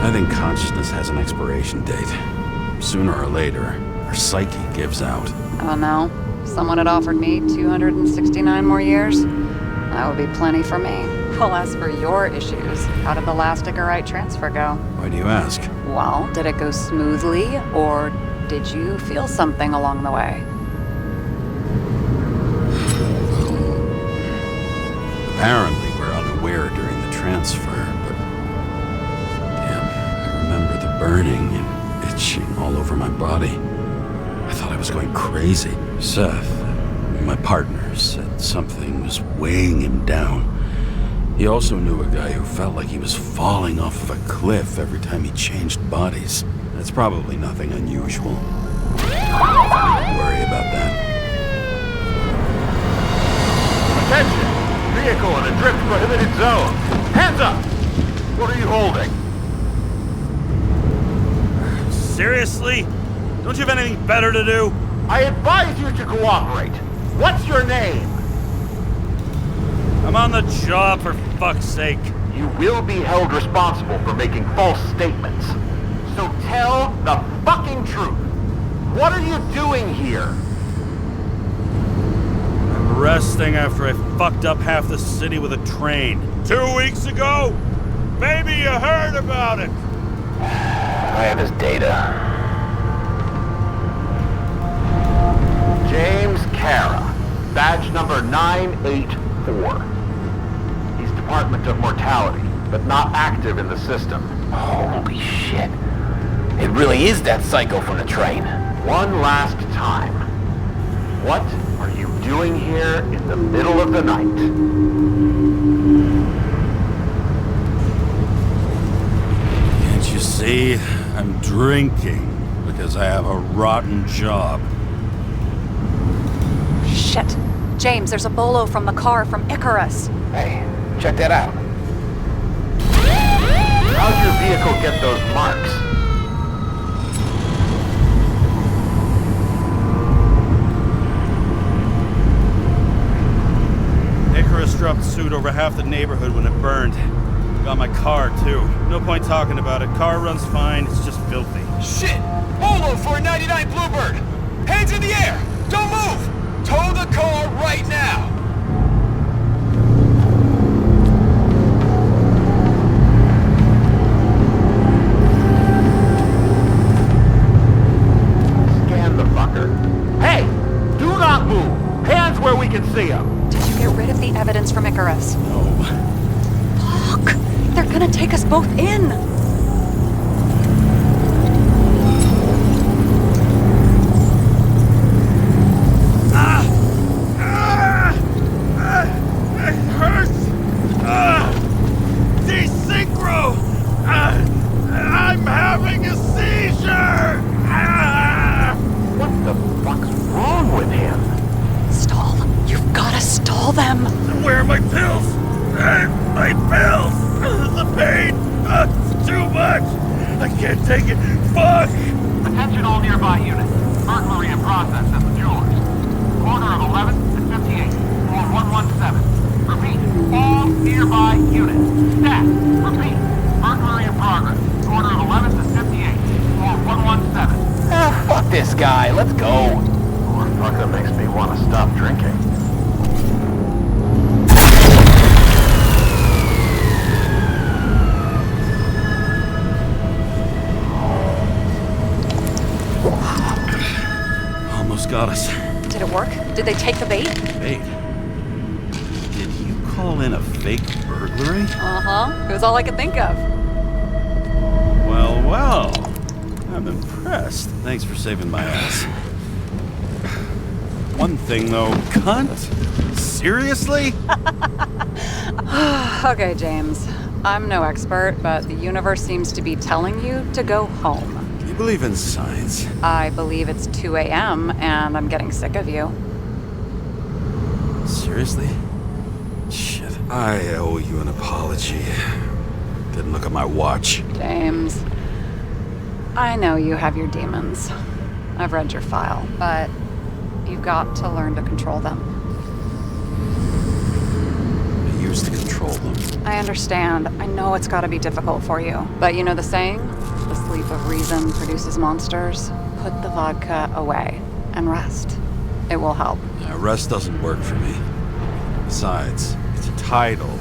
I think consciousness has an expiration date. Sooner or later, our psyche gives out. I don't know. If someone had offered me 269 more years, that would be plenty for me. Well, as for your issues, how did the last Icarus transfer go? Why do you ask? Well, did it go smoothly, or did you feel something along the way? Apparently, we're unaware during the transfer, but... Damn, I remember the burning and itching all over my body. I thought I was going crazy. Seth, my partner, said something was weighing him down. He also knew a guy who felt like he was falling off of a cliff every time he changed bodies. That's probably nothing unusual. Don't worry about that. Attention! Vehicle in a drift prohibited zone. Hands up! What are you holding? Seriously? Don't you have anything better to do? I advise you to cooperate. What's your name? I'm on the job, for fuck's sake. You will be held responsible for making false statements. So tell the fucking truth. What are you doing here? I'm resting after I fucked up half the city with a train. 2 weeks ago? Maybe you heard about it. I have his data. James Kara, badge number 984. He's Department of Mortality, but not active in the system. Holy shit. It really is that psycho from the train. One last time. What are you doing here in the middle of the night? Can't you see? I'm drinking because I have a rotten job. Shit. James, there's a bolo from the car from Icarus. Hey, check that out. How'd your vehicle get those marks? Icarus dropped soot over half the neighborhood when it burned. Got my car, too. No point talking about it. Car runs fine, it's just filthy. Shit! Bolo for a 99 Bluebird! Hands in the air! Don't move! Tow the car right now! Scan the fucker. Hey! Do not move! Hands where we can see them! Did you get rid of the evidence from Icarus? No. Fuck! They're gonna take us both in! It hurts! Desynchro! I'm having a seizure! What the fuck's wrong with him? Stall. You've gotta stall them! Where are my pills? My pills! The pain! It's too much! I can't take it! Fuck! Attention all nearby units. Burglary in process at the jewelers. Corner of 11th and 58. Floor 117. Repeat. All nearby units. Stat. Repeat. Burglary in progress. Corner of 11th and 58. Floor 117. Ah, fuck this guy. Let's go. Or fuck that makes me want to stop drinking. Almost got us. Did it work? Did they take the bait? Bait? Did you call in a fake burglary? Uh-huh. It was all I could think of. Well, well. I'm impressed. Thanks for saving my ass. One thing, though. Cunt? Seriously? Okay, James. I'm no expert, but the universe seems to be telling you to go home. You believe in science? I believe it's 2 a.m. and I'm getting sick of you. Seriously? Shit. I owe you an apology. Didn't look at my watch. James, I know you have your demons. I've read your file, but you've got to learn to control them. I used to control them. I understand. I know it's got to be difficult for you. But you know the saying? The sleep of reason produces monsters. Put the vodka away and rest. It will help. Yeah, rest doesn't work for me. Besides, it's a title,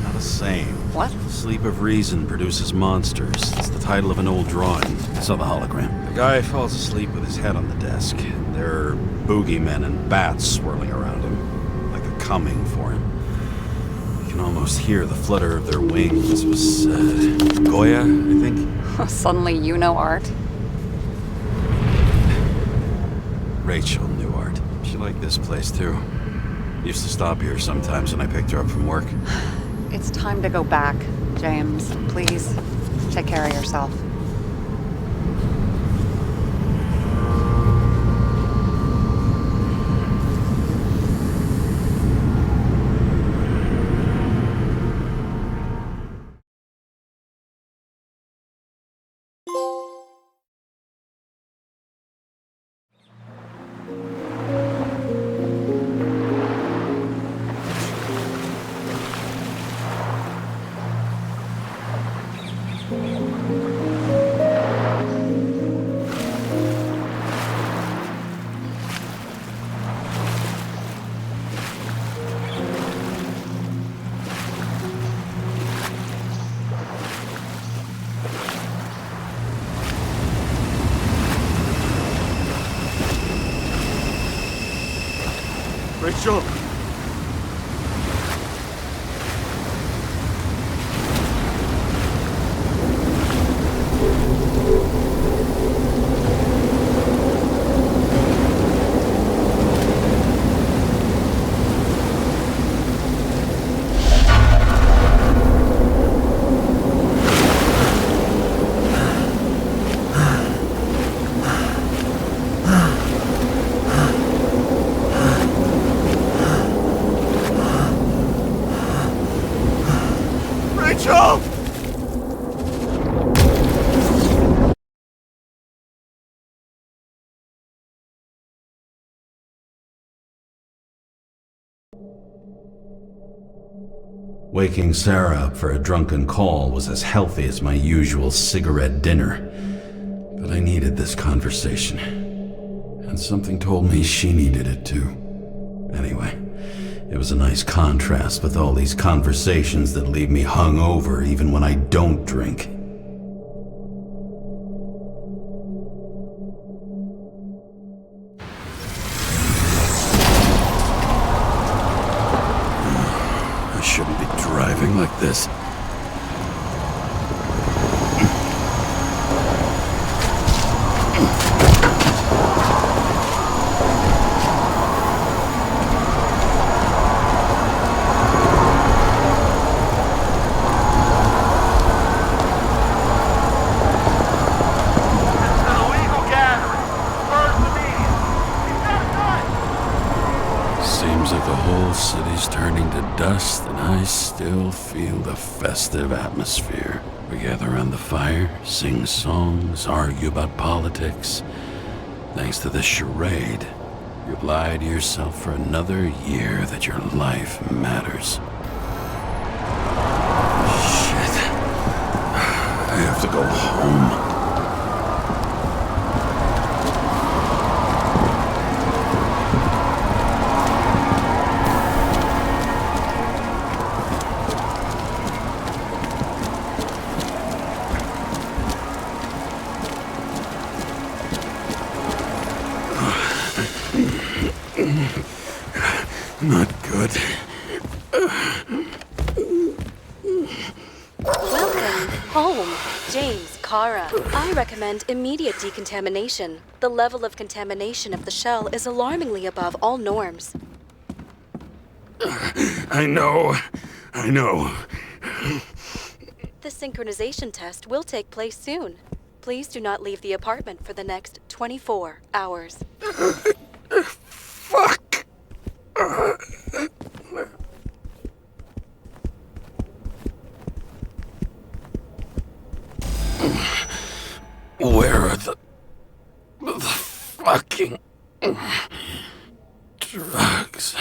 not a saying. What? Sleep of Reason produces monsters. It's the title of an old drawing. I saw the hologram. The guy falls asleep with his head on the desk. There are boogeymen and bats swirling around him, like they're coming for him. You can almost hear the flutter of their wings. This was, Goya, I think? Suddenly you know art. Rachel knew art. She liked this place, too. Used to stop here sometimes when I picked her up from work. It's time to go back, James. Please, take care of yourself. Rachel! Waking Sarah up for a drunken call was as healthy as my usual cigarette dinner. But I needed this conversation. And something told me she needed it too. Anyway, it was a nice contrast with all these conversations that leave me hungover even when I don't drink. I shouldn't be driving like this. City's turning to dust, and I still feel the festive atmosphere. We gather around the fire, sing songs, argue about politics. Thanks to this charade, you've lied to yourself for another year that your life matters. Shit. I have to go home. Not good. Welcome home, James, Kara. I recommend immediate decontamination. The level of contamination of the shell is alarmingly above all norms. I know. The synchronization test will take place soon. Please do not leave the apartment for the next 24 hours. Fuck! Where are the fucking drugs?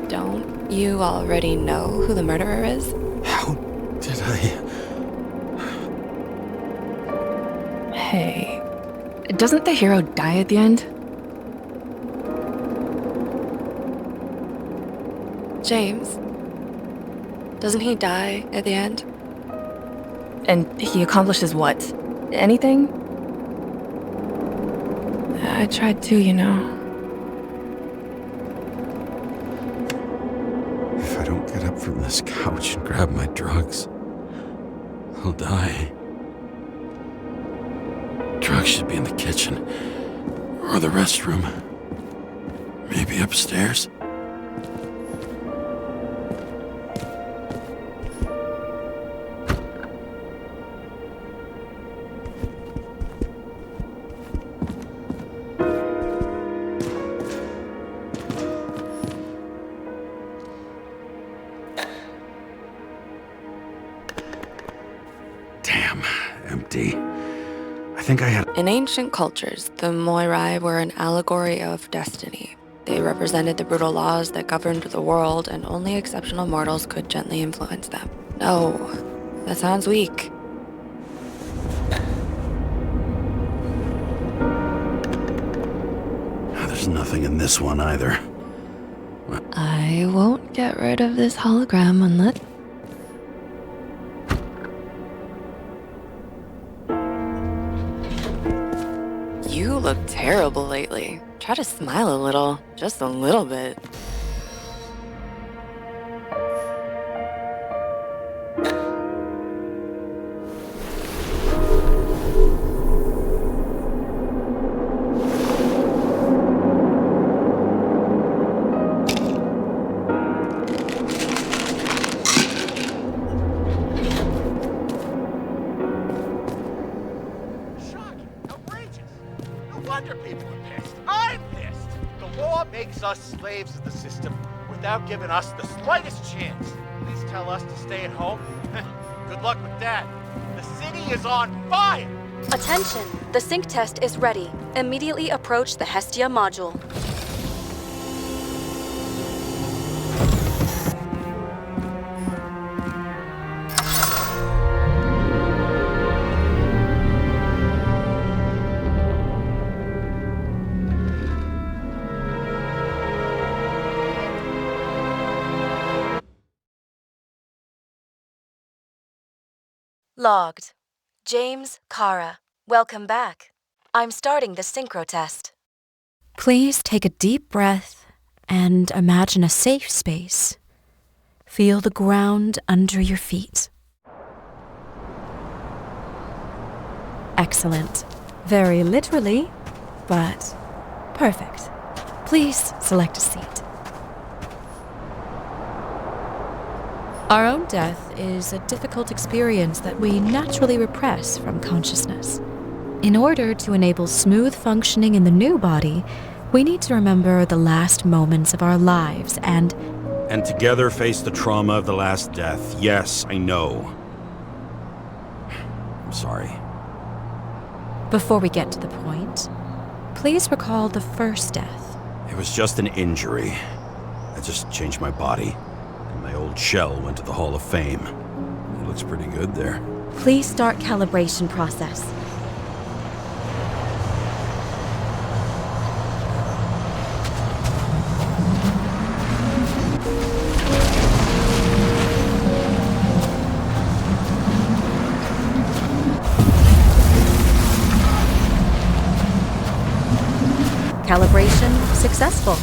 Don't you already know who the murderer is? How did I... Hey, doesn't the hero die at the end? James, doesn't he die at the end? And he accomplishes what? Anything? I tried to, you know. If I don't get up from this couch and grab my drugs, I'll die. Drugs should be in the kitchen. Or the restroom. Maybe upstairs. Damn, empty. I think I had... In ancient cultures, the Moirai were an allegory of destiny. They represented the brutal laws that governed the world, and only exceptional mortals could gently influence them. No, that sounds weak. There's nothing in this one either. I won't get rid of this hologram unless... You look terrible lately. Try to smile a little, just a little bit. wonder people are pissed. I'm pissed. The law makes us slaves of the system without giving us the slightest chance. Please tell us to stay at home. Good luck with that. The city is on fire! Attention! The sync test is ready. Immediately approach the Hestia module. Logged. James, Kara, welcome back. I'm starting the synchro test. Please take a deep breath and imagine a safe space. Feel the ground under your feet. Excellent. Very literally, but perfect. Please select a seat. Our own death is a difficult experience that we naturally repress from consciousness. In order to enable smooth functioning in the new body, we need to remember the last moments of our lives and together face the trauma of the last death. Yes, I know. I'm sorry. Before we get to the point, please recall the first death. It was just an injury. I just changed my body. My old shell went to the Hall of Fame. It looks pretty good there. Please start calibration process. Calibration successful.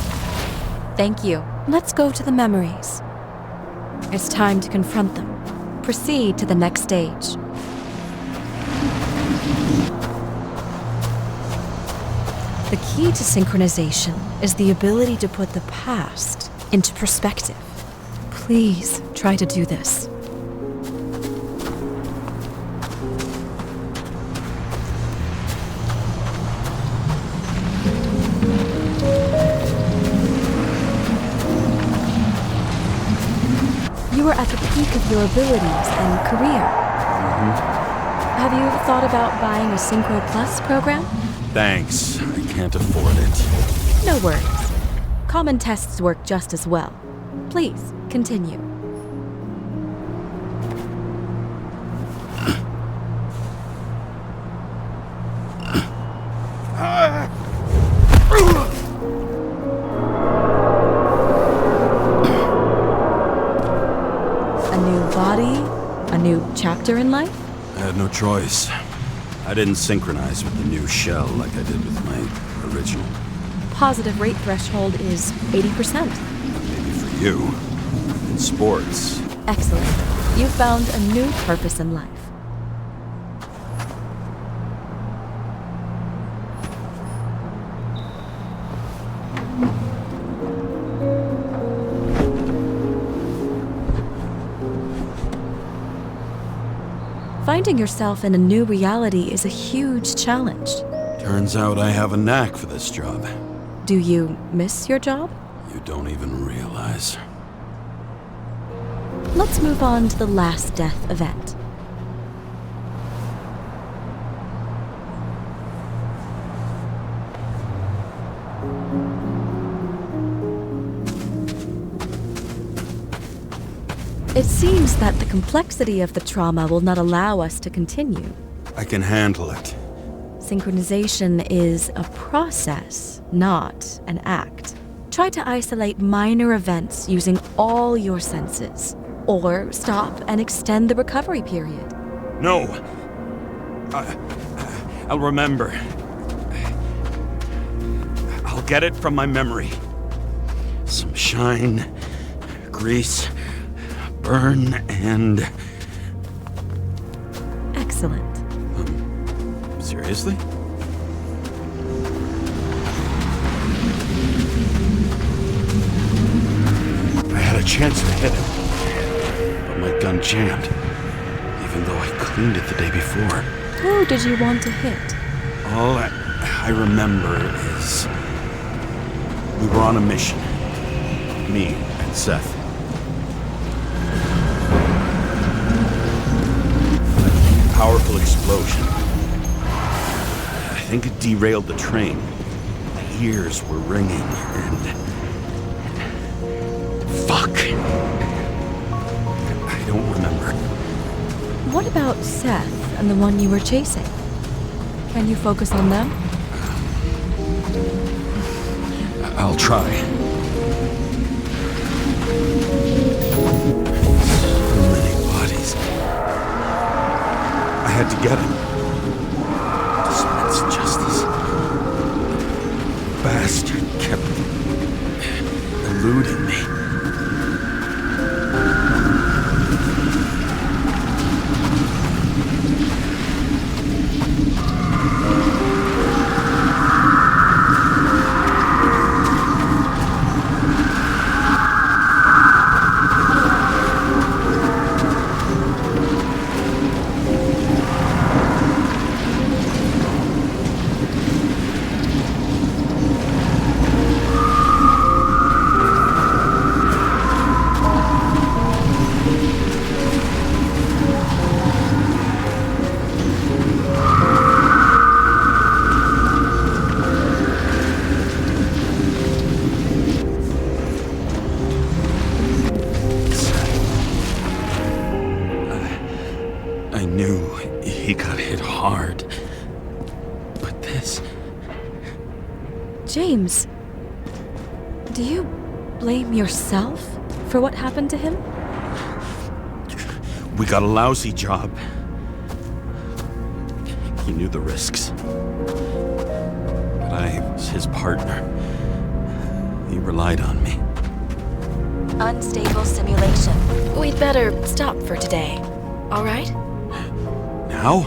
Thank you. Let's go to the memories. It's time to confront them. Proceed to the next stage. The key to synchronization is the ability to put the past into perspective. Please try to do this. You are at the peak of your abilities and career. Have you thought about buying a Synchro Plus program? Thanks. I can't afford it. No worries. Common tests work just as well. Please, continue. A new chapter in life? I had no choice. I didn't synchronize with the new shell like I did with my original. Positive rate threshold is 80%. Maybe for you. In sports. Excellent. You found a new purpose in life. Finding yourself in a new reality is a huge challenge. Turns out I have a knack for this job. Do you miss your job? You don't even realize. Let's move on to the last death event. It seems that the complexity of the trauma will not allow us to continue. I can handle it. Synchronization is a process, not an act. Try to isolate minor events using all your senses, or stop and extend the recovery period. No! I'll remember. I'll get it from my memory. Some shine, grease, burn, and... Excellent. Seriously? I had a chance to hit him, but my gun jammed, even though I cleaned it the day before. Who did you want to hit? All I I remember is we were on a mission. Me and Seth. A powerful explosion. I think it derailed the train. My ears were ringing and... Fuck. I don't remember. What about Seth and the one you were chasing? Can you focus on them? I'll try. So many bodies. I had to get him. Dispense justice. The bastard kept eluding me. I knew he got hit hard. But this... James, do you blame yourself for what happened to him? We got a lousy job. He knew the risks. But I was his partner. He relied on me. Unstable simulation. We'd better stop for today. All right? Now?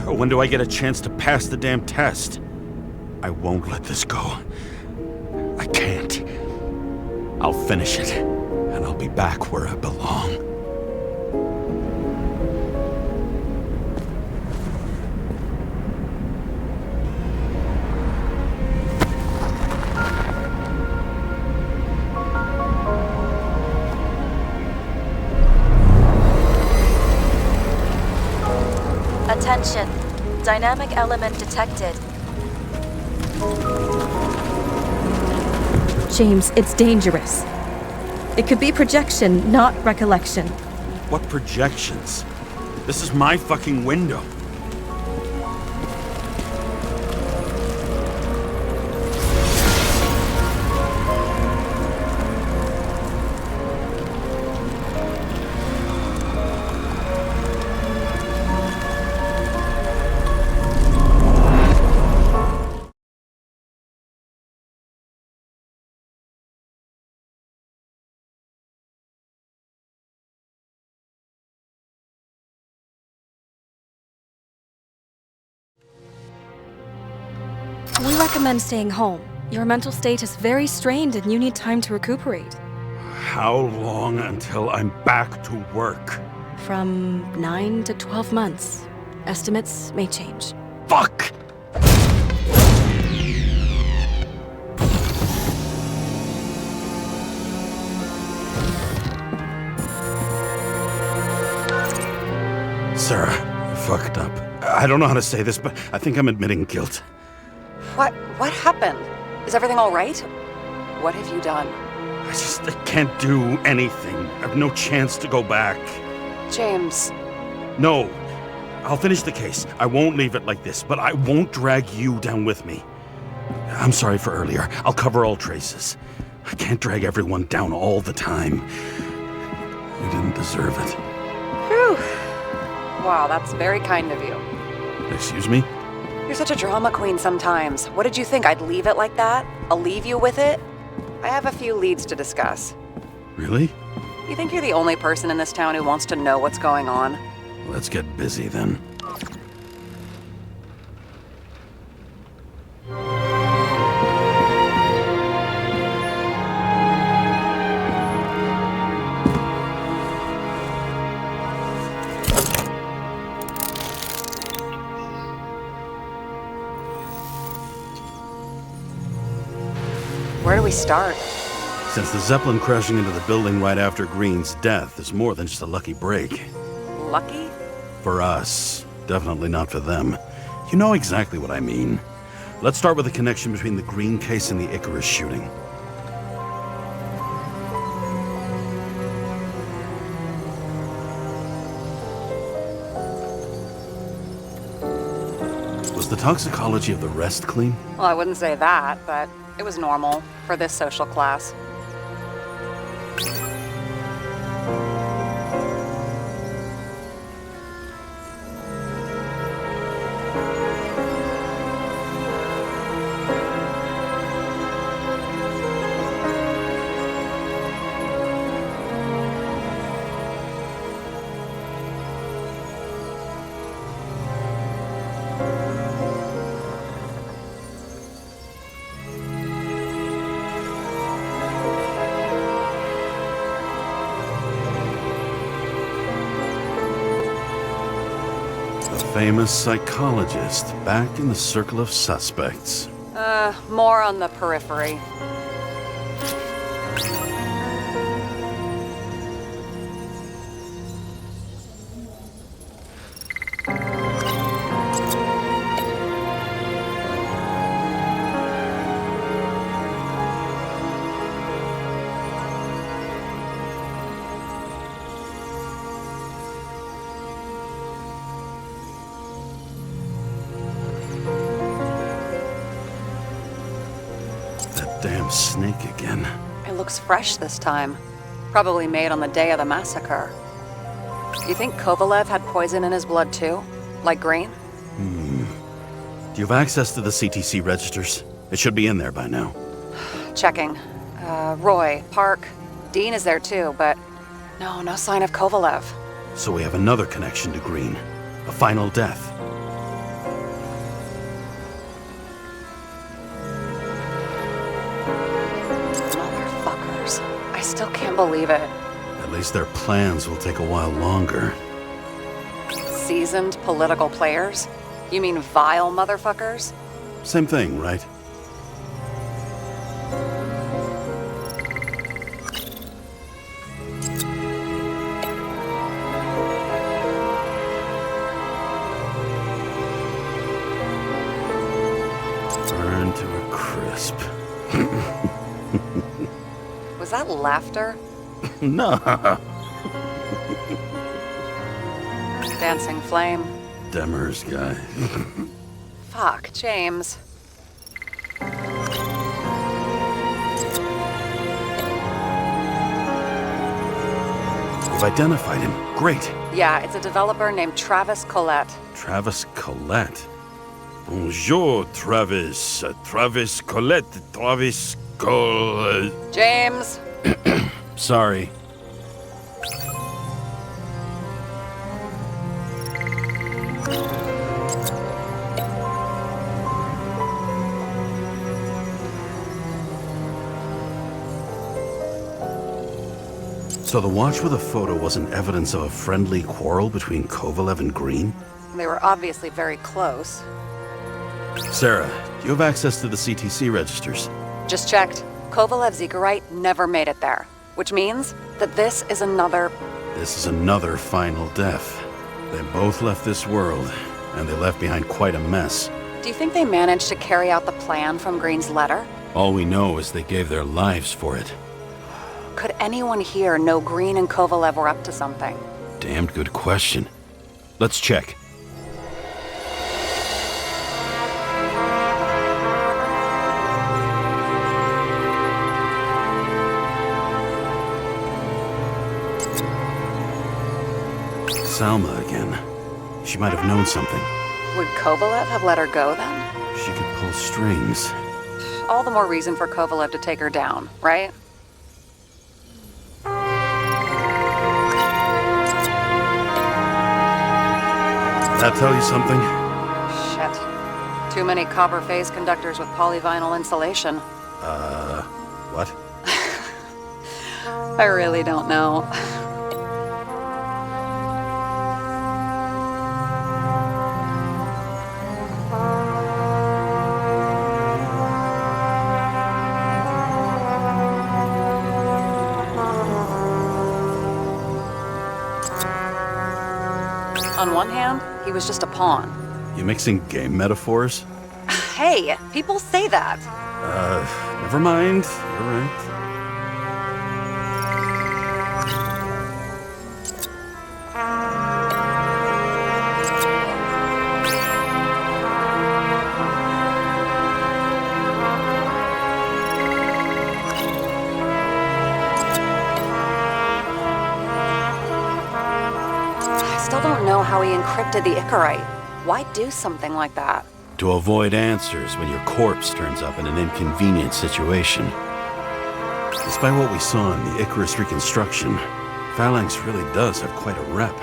When do I get a chance to pass the damn test? I won't let this go. I can't. I'll finish it, and I'll be back where I belong. Attention. Dynamic element detected. James, it's dangerous. It could be projection, not recollection. What projections? This is my fucking window. We recommend staying home. Your mental state is very strained and you need time to recuperate. How long until I'm back to work? From 9 to 12 months. Estimates may change. Fuck! Sarah, I fucked up. I don't know how to say this, but I think I'm admitting guilt. What happened? Is everything all right? What have you done? I can't do anything. I have no chance to go back. James. No. I'll finish the case. I won't leave it like this, but I won't drag you down with me. I'm sorry for earlier. I'll cover all traces. I can't drag everyone down all the time. You didn't deserve it. Whew. Wow, that's very kind of you. Excuse me? You're such a drama queen sometimes. What did you think, I'd leave it like that? I'll leave you with it? I have a few leads to discuss. Really? You think you're the only person in this town who wants to know what's going on? Let's get busy then. Where do we start? Since the Zeppelin crashing into the building right after Green's death is more than just a lucky break. Lucky? For us. Definitely not for them. You know exactly what I mean. Let's start with the connection between the Green case and the Icarus shooting. Was the toxicology of the rest clean? Well, I wouldn't say that, but it was normal for this social class. Famous psychologist, back in the circle of suspects. More on the periphery. Damn snake again. It looks fresh this time. Probably made on the day of the massacre. You think Kovalev had poison in his blood too? Like Green? Do you have access to the CTC registers? It should be in there by now. Checking. Roy, Park, Dean is there too, but no sign of Kovalev. So we have another connection to Green. A final death. Motherfuckers. I still can't believe it. At least their plans will take a while longer. Seasoned political players? You mean vile motherfuckers? Same thing, right? Burn to a crisp. Was that laughter? No. Dancing flame. Demers guy. Fuck, James. We've identified him. Great. Yeah, it's a developer named Travis Collette. Travis Collette. Bonjour, Travis. Travis Collette. Travis Collette. James! Sorry. So the watch with a photo wasn't evidence of a friendly quarrel between Kovalev and Green? They were obviously very close. Sarah, do you have access to the CTC registers? Just checked. Kovalev's Icarite never made it there, which means that this is another final death. They both left this world, and they left behind quite a mess. Do you think they managed to carry out the plan from Green's letter? All we know is they gave their lives for it. Could anyone here know Green and Kovalev were up to something? Damned good question. Let's check. Salma again. She might have known something. Would Kovalev have let her go then? She could pull strings. All the more reason for Kovalev to take her down, right? That tell you something? Shit. Too many copper phase conductors with polyvinyl insulation. What? I really don't know. on one hand, he was just a pawn. You mixing game metaphors? Hey, people say that. Never mind. You're right. I still don't know how he encrypted the Icarite. Why do something like that? To avoid answers when your corpse turns up in an inconvenient situation. Despite what we saw in the Icarus reconstruction, Phalanx really does have quite a rep.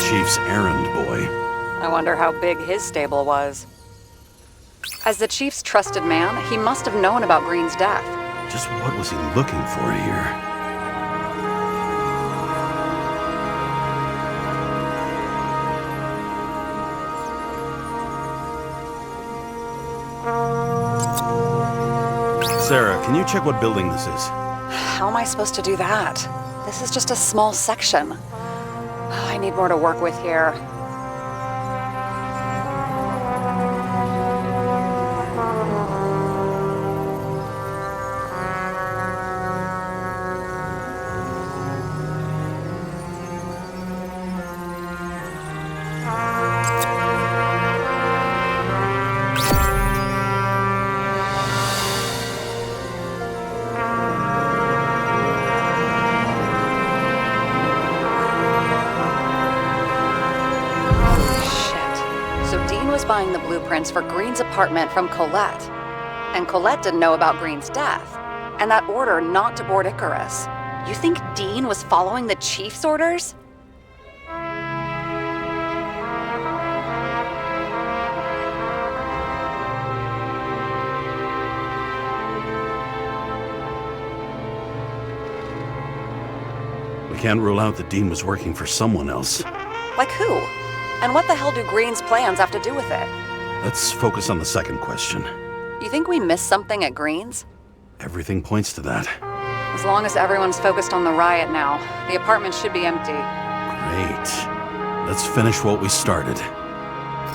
Chief's errand boy. I wonder how big his stable was. As the Chief's trusted man, he must have known about Green's death. Just what was he looking for here? Sarah, can you check what building this is? How am I supposed to do that? This is just a small section. I need more to work with here. Buying the blueprints for Green's apartment from Colette. And Colette didn't know about Green's death. And that order not to board Icarus. You think Dean was following the Chief's orders? We can't rule out that Dean was working for someone else. Like who? And what the hell do Green's plans have to do with it? Let's focus on the second question. You think we missed something at Green's? Everything points to that. As long as everyone's focused on the riot now, the apartment should be empty. Great. Let's finish what we started.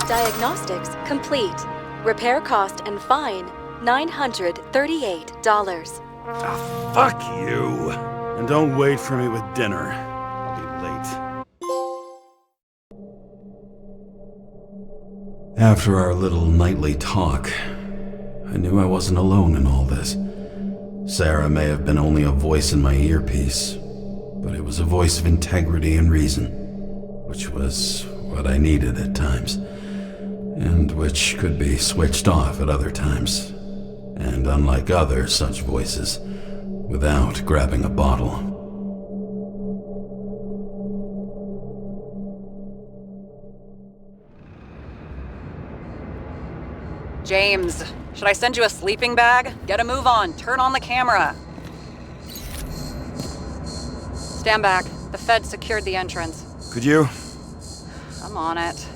Diagnostics complete. Repair cost and fine $938. Ah, fuck you. And don't wait for me with dinner. I'll be late. After our little nightly talk, I knew I wasn't alone in all this. Sarah may have been only a voice in my earpiece, but it was a voice of integrity and reason, which was what I needed at times, and which could be switched off at other times, and unlike other such voices, without grabbing a bottle. James, should I send you a sleeping bag? Get a move on. Turn on the camera. Stand back. The Fed secured the entrance. Could you? I'm on it.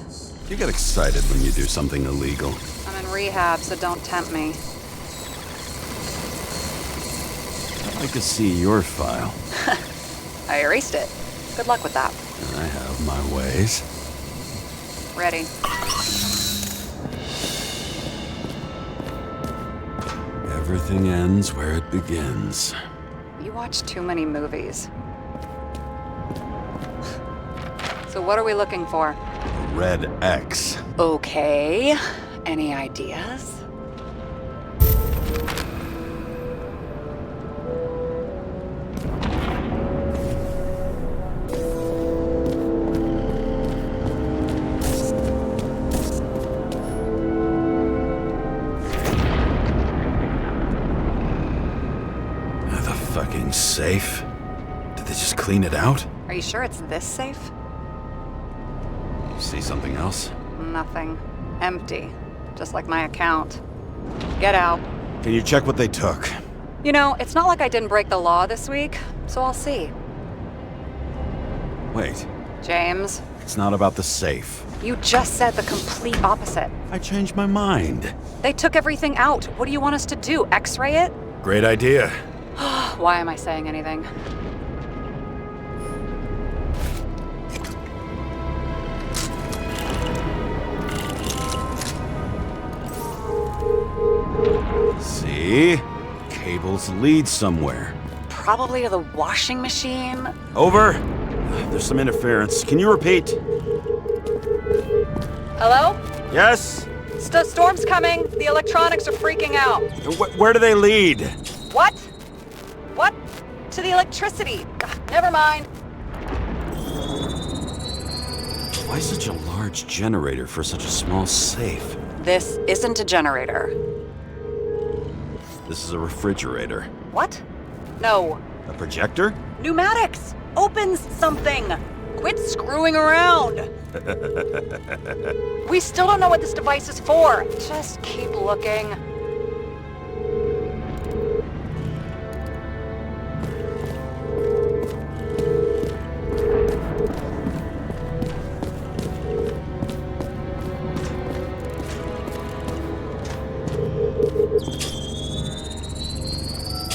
You get excited when you do something illegal. I'm in rehab, so don't tempt me. I'd like to see your file. I erased it. Good luck with that. I have my ways. Ready. Everything ends where it begins. You watch too many movies. So what are we looking for? A red X. Okay. Any ideas? Safe? Did they just clean it out? Are you sure it's this safe? See something else? Nothing. Empty. Just like my account. Get out. Can you check what they took? You know, it's not like I didn't break the law this week, so I'll see. Wait. James, It's not about the safe. You just said the complete opposite. I changed my mind. They took everything out. What do you want us to do? X-ray it? Great idea. Why am I saying anything? See? Cables lead somewhere. Probably to the washing machine. Over. There's some interference. Can you repeat? Hello? Yes? Storm's coming. The electronics are freaking out. Where do they lead? What? What? To the electricity. Ugh, never mind. Why such a large generator for such a small safe? This isn't a generator. This is a refrigerator. What? No. A projector? Pneumatics! Opens something! Quit screwing around! We still don't know what this device is for. Just keep looking.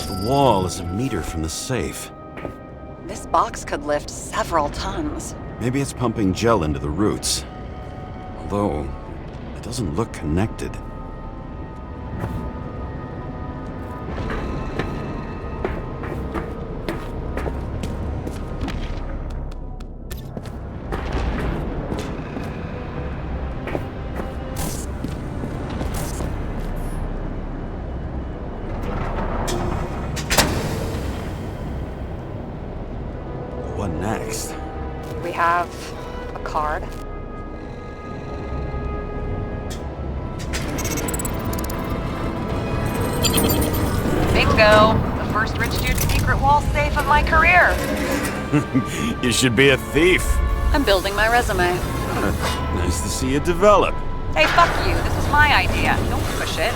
The wall is a meter from the safe. This box could lift several tons. Maybe it's pumping gel into the roots. Although, it doesn't look connected. What next? We have a card. Bingo! The first rich dude's secret wall safe of my career. You should be a thief. I'm building my resume. Nice to see you develop. Hey, fuck you. This was my idea. Don't push it.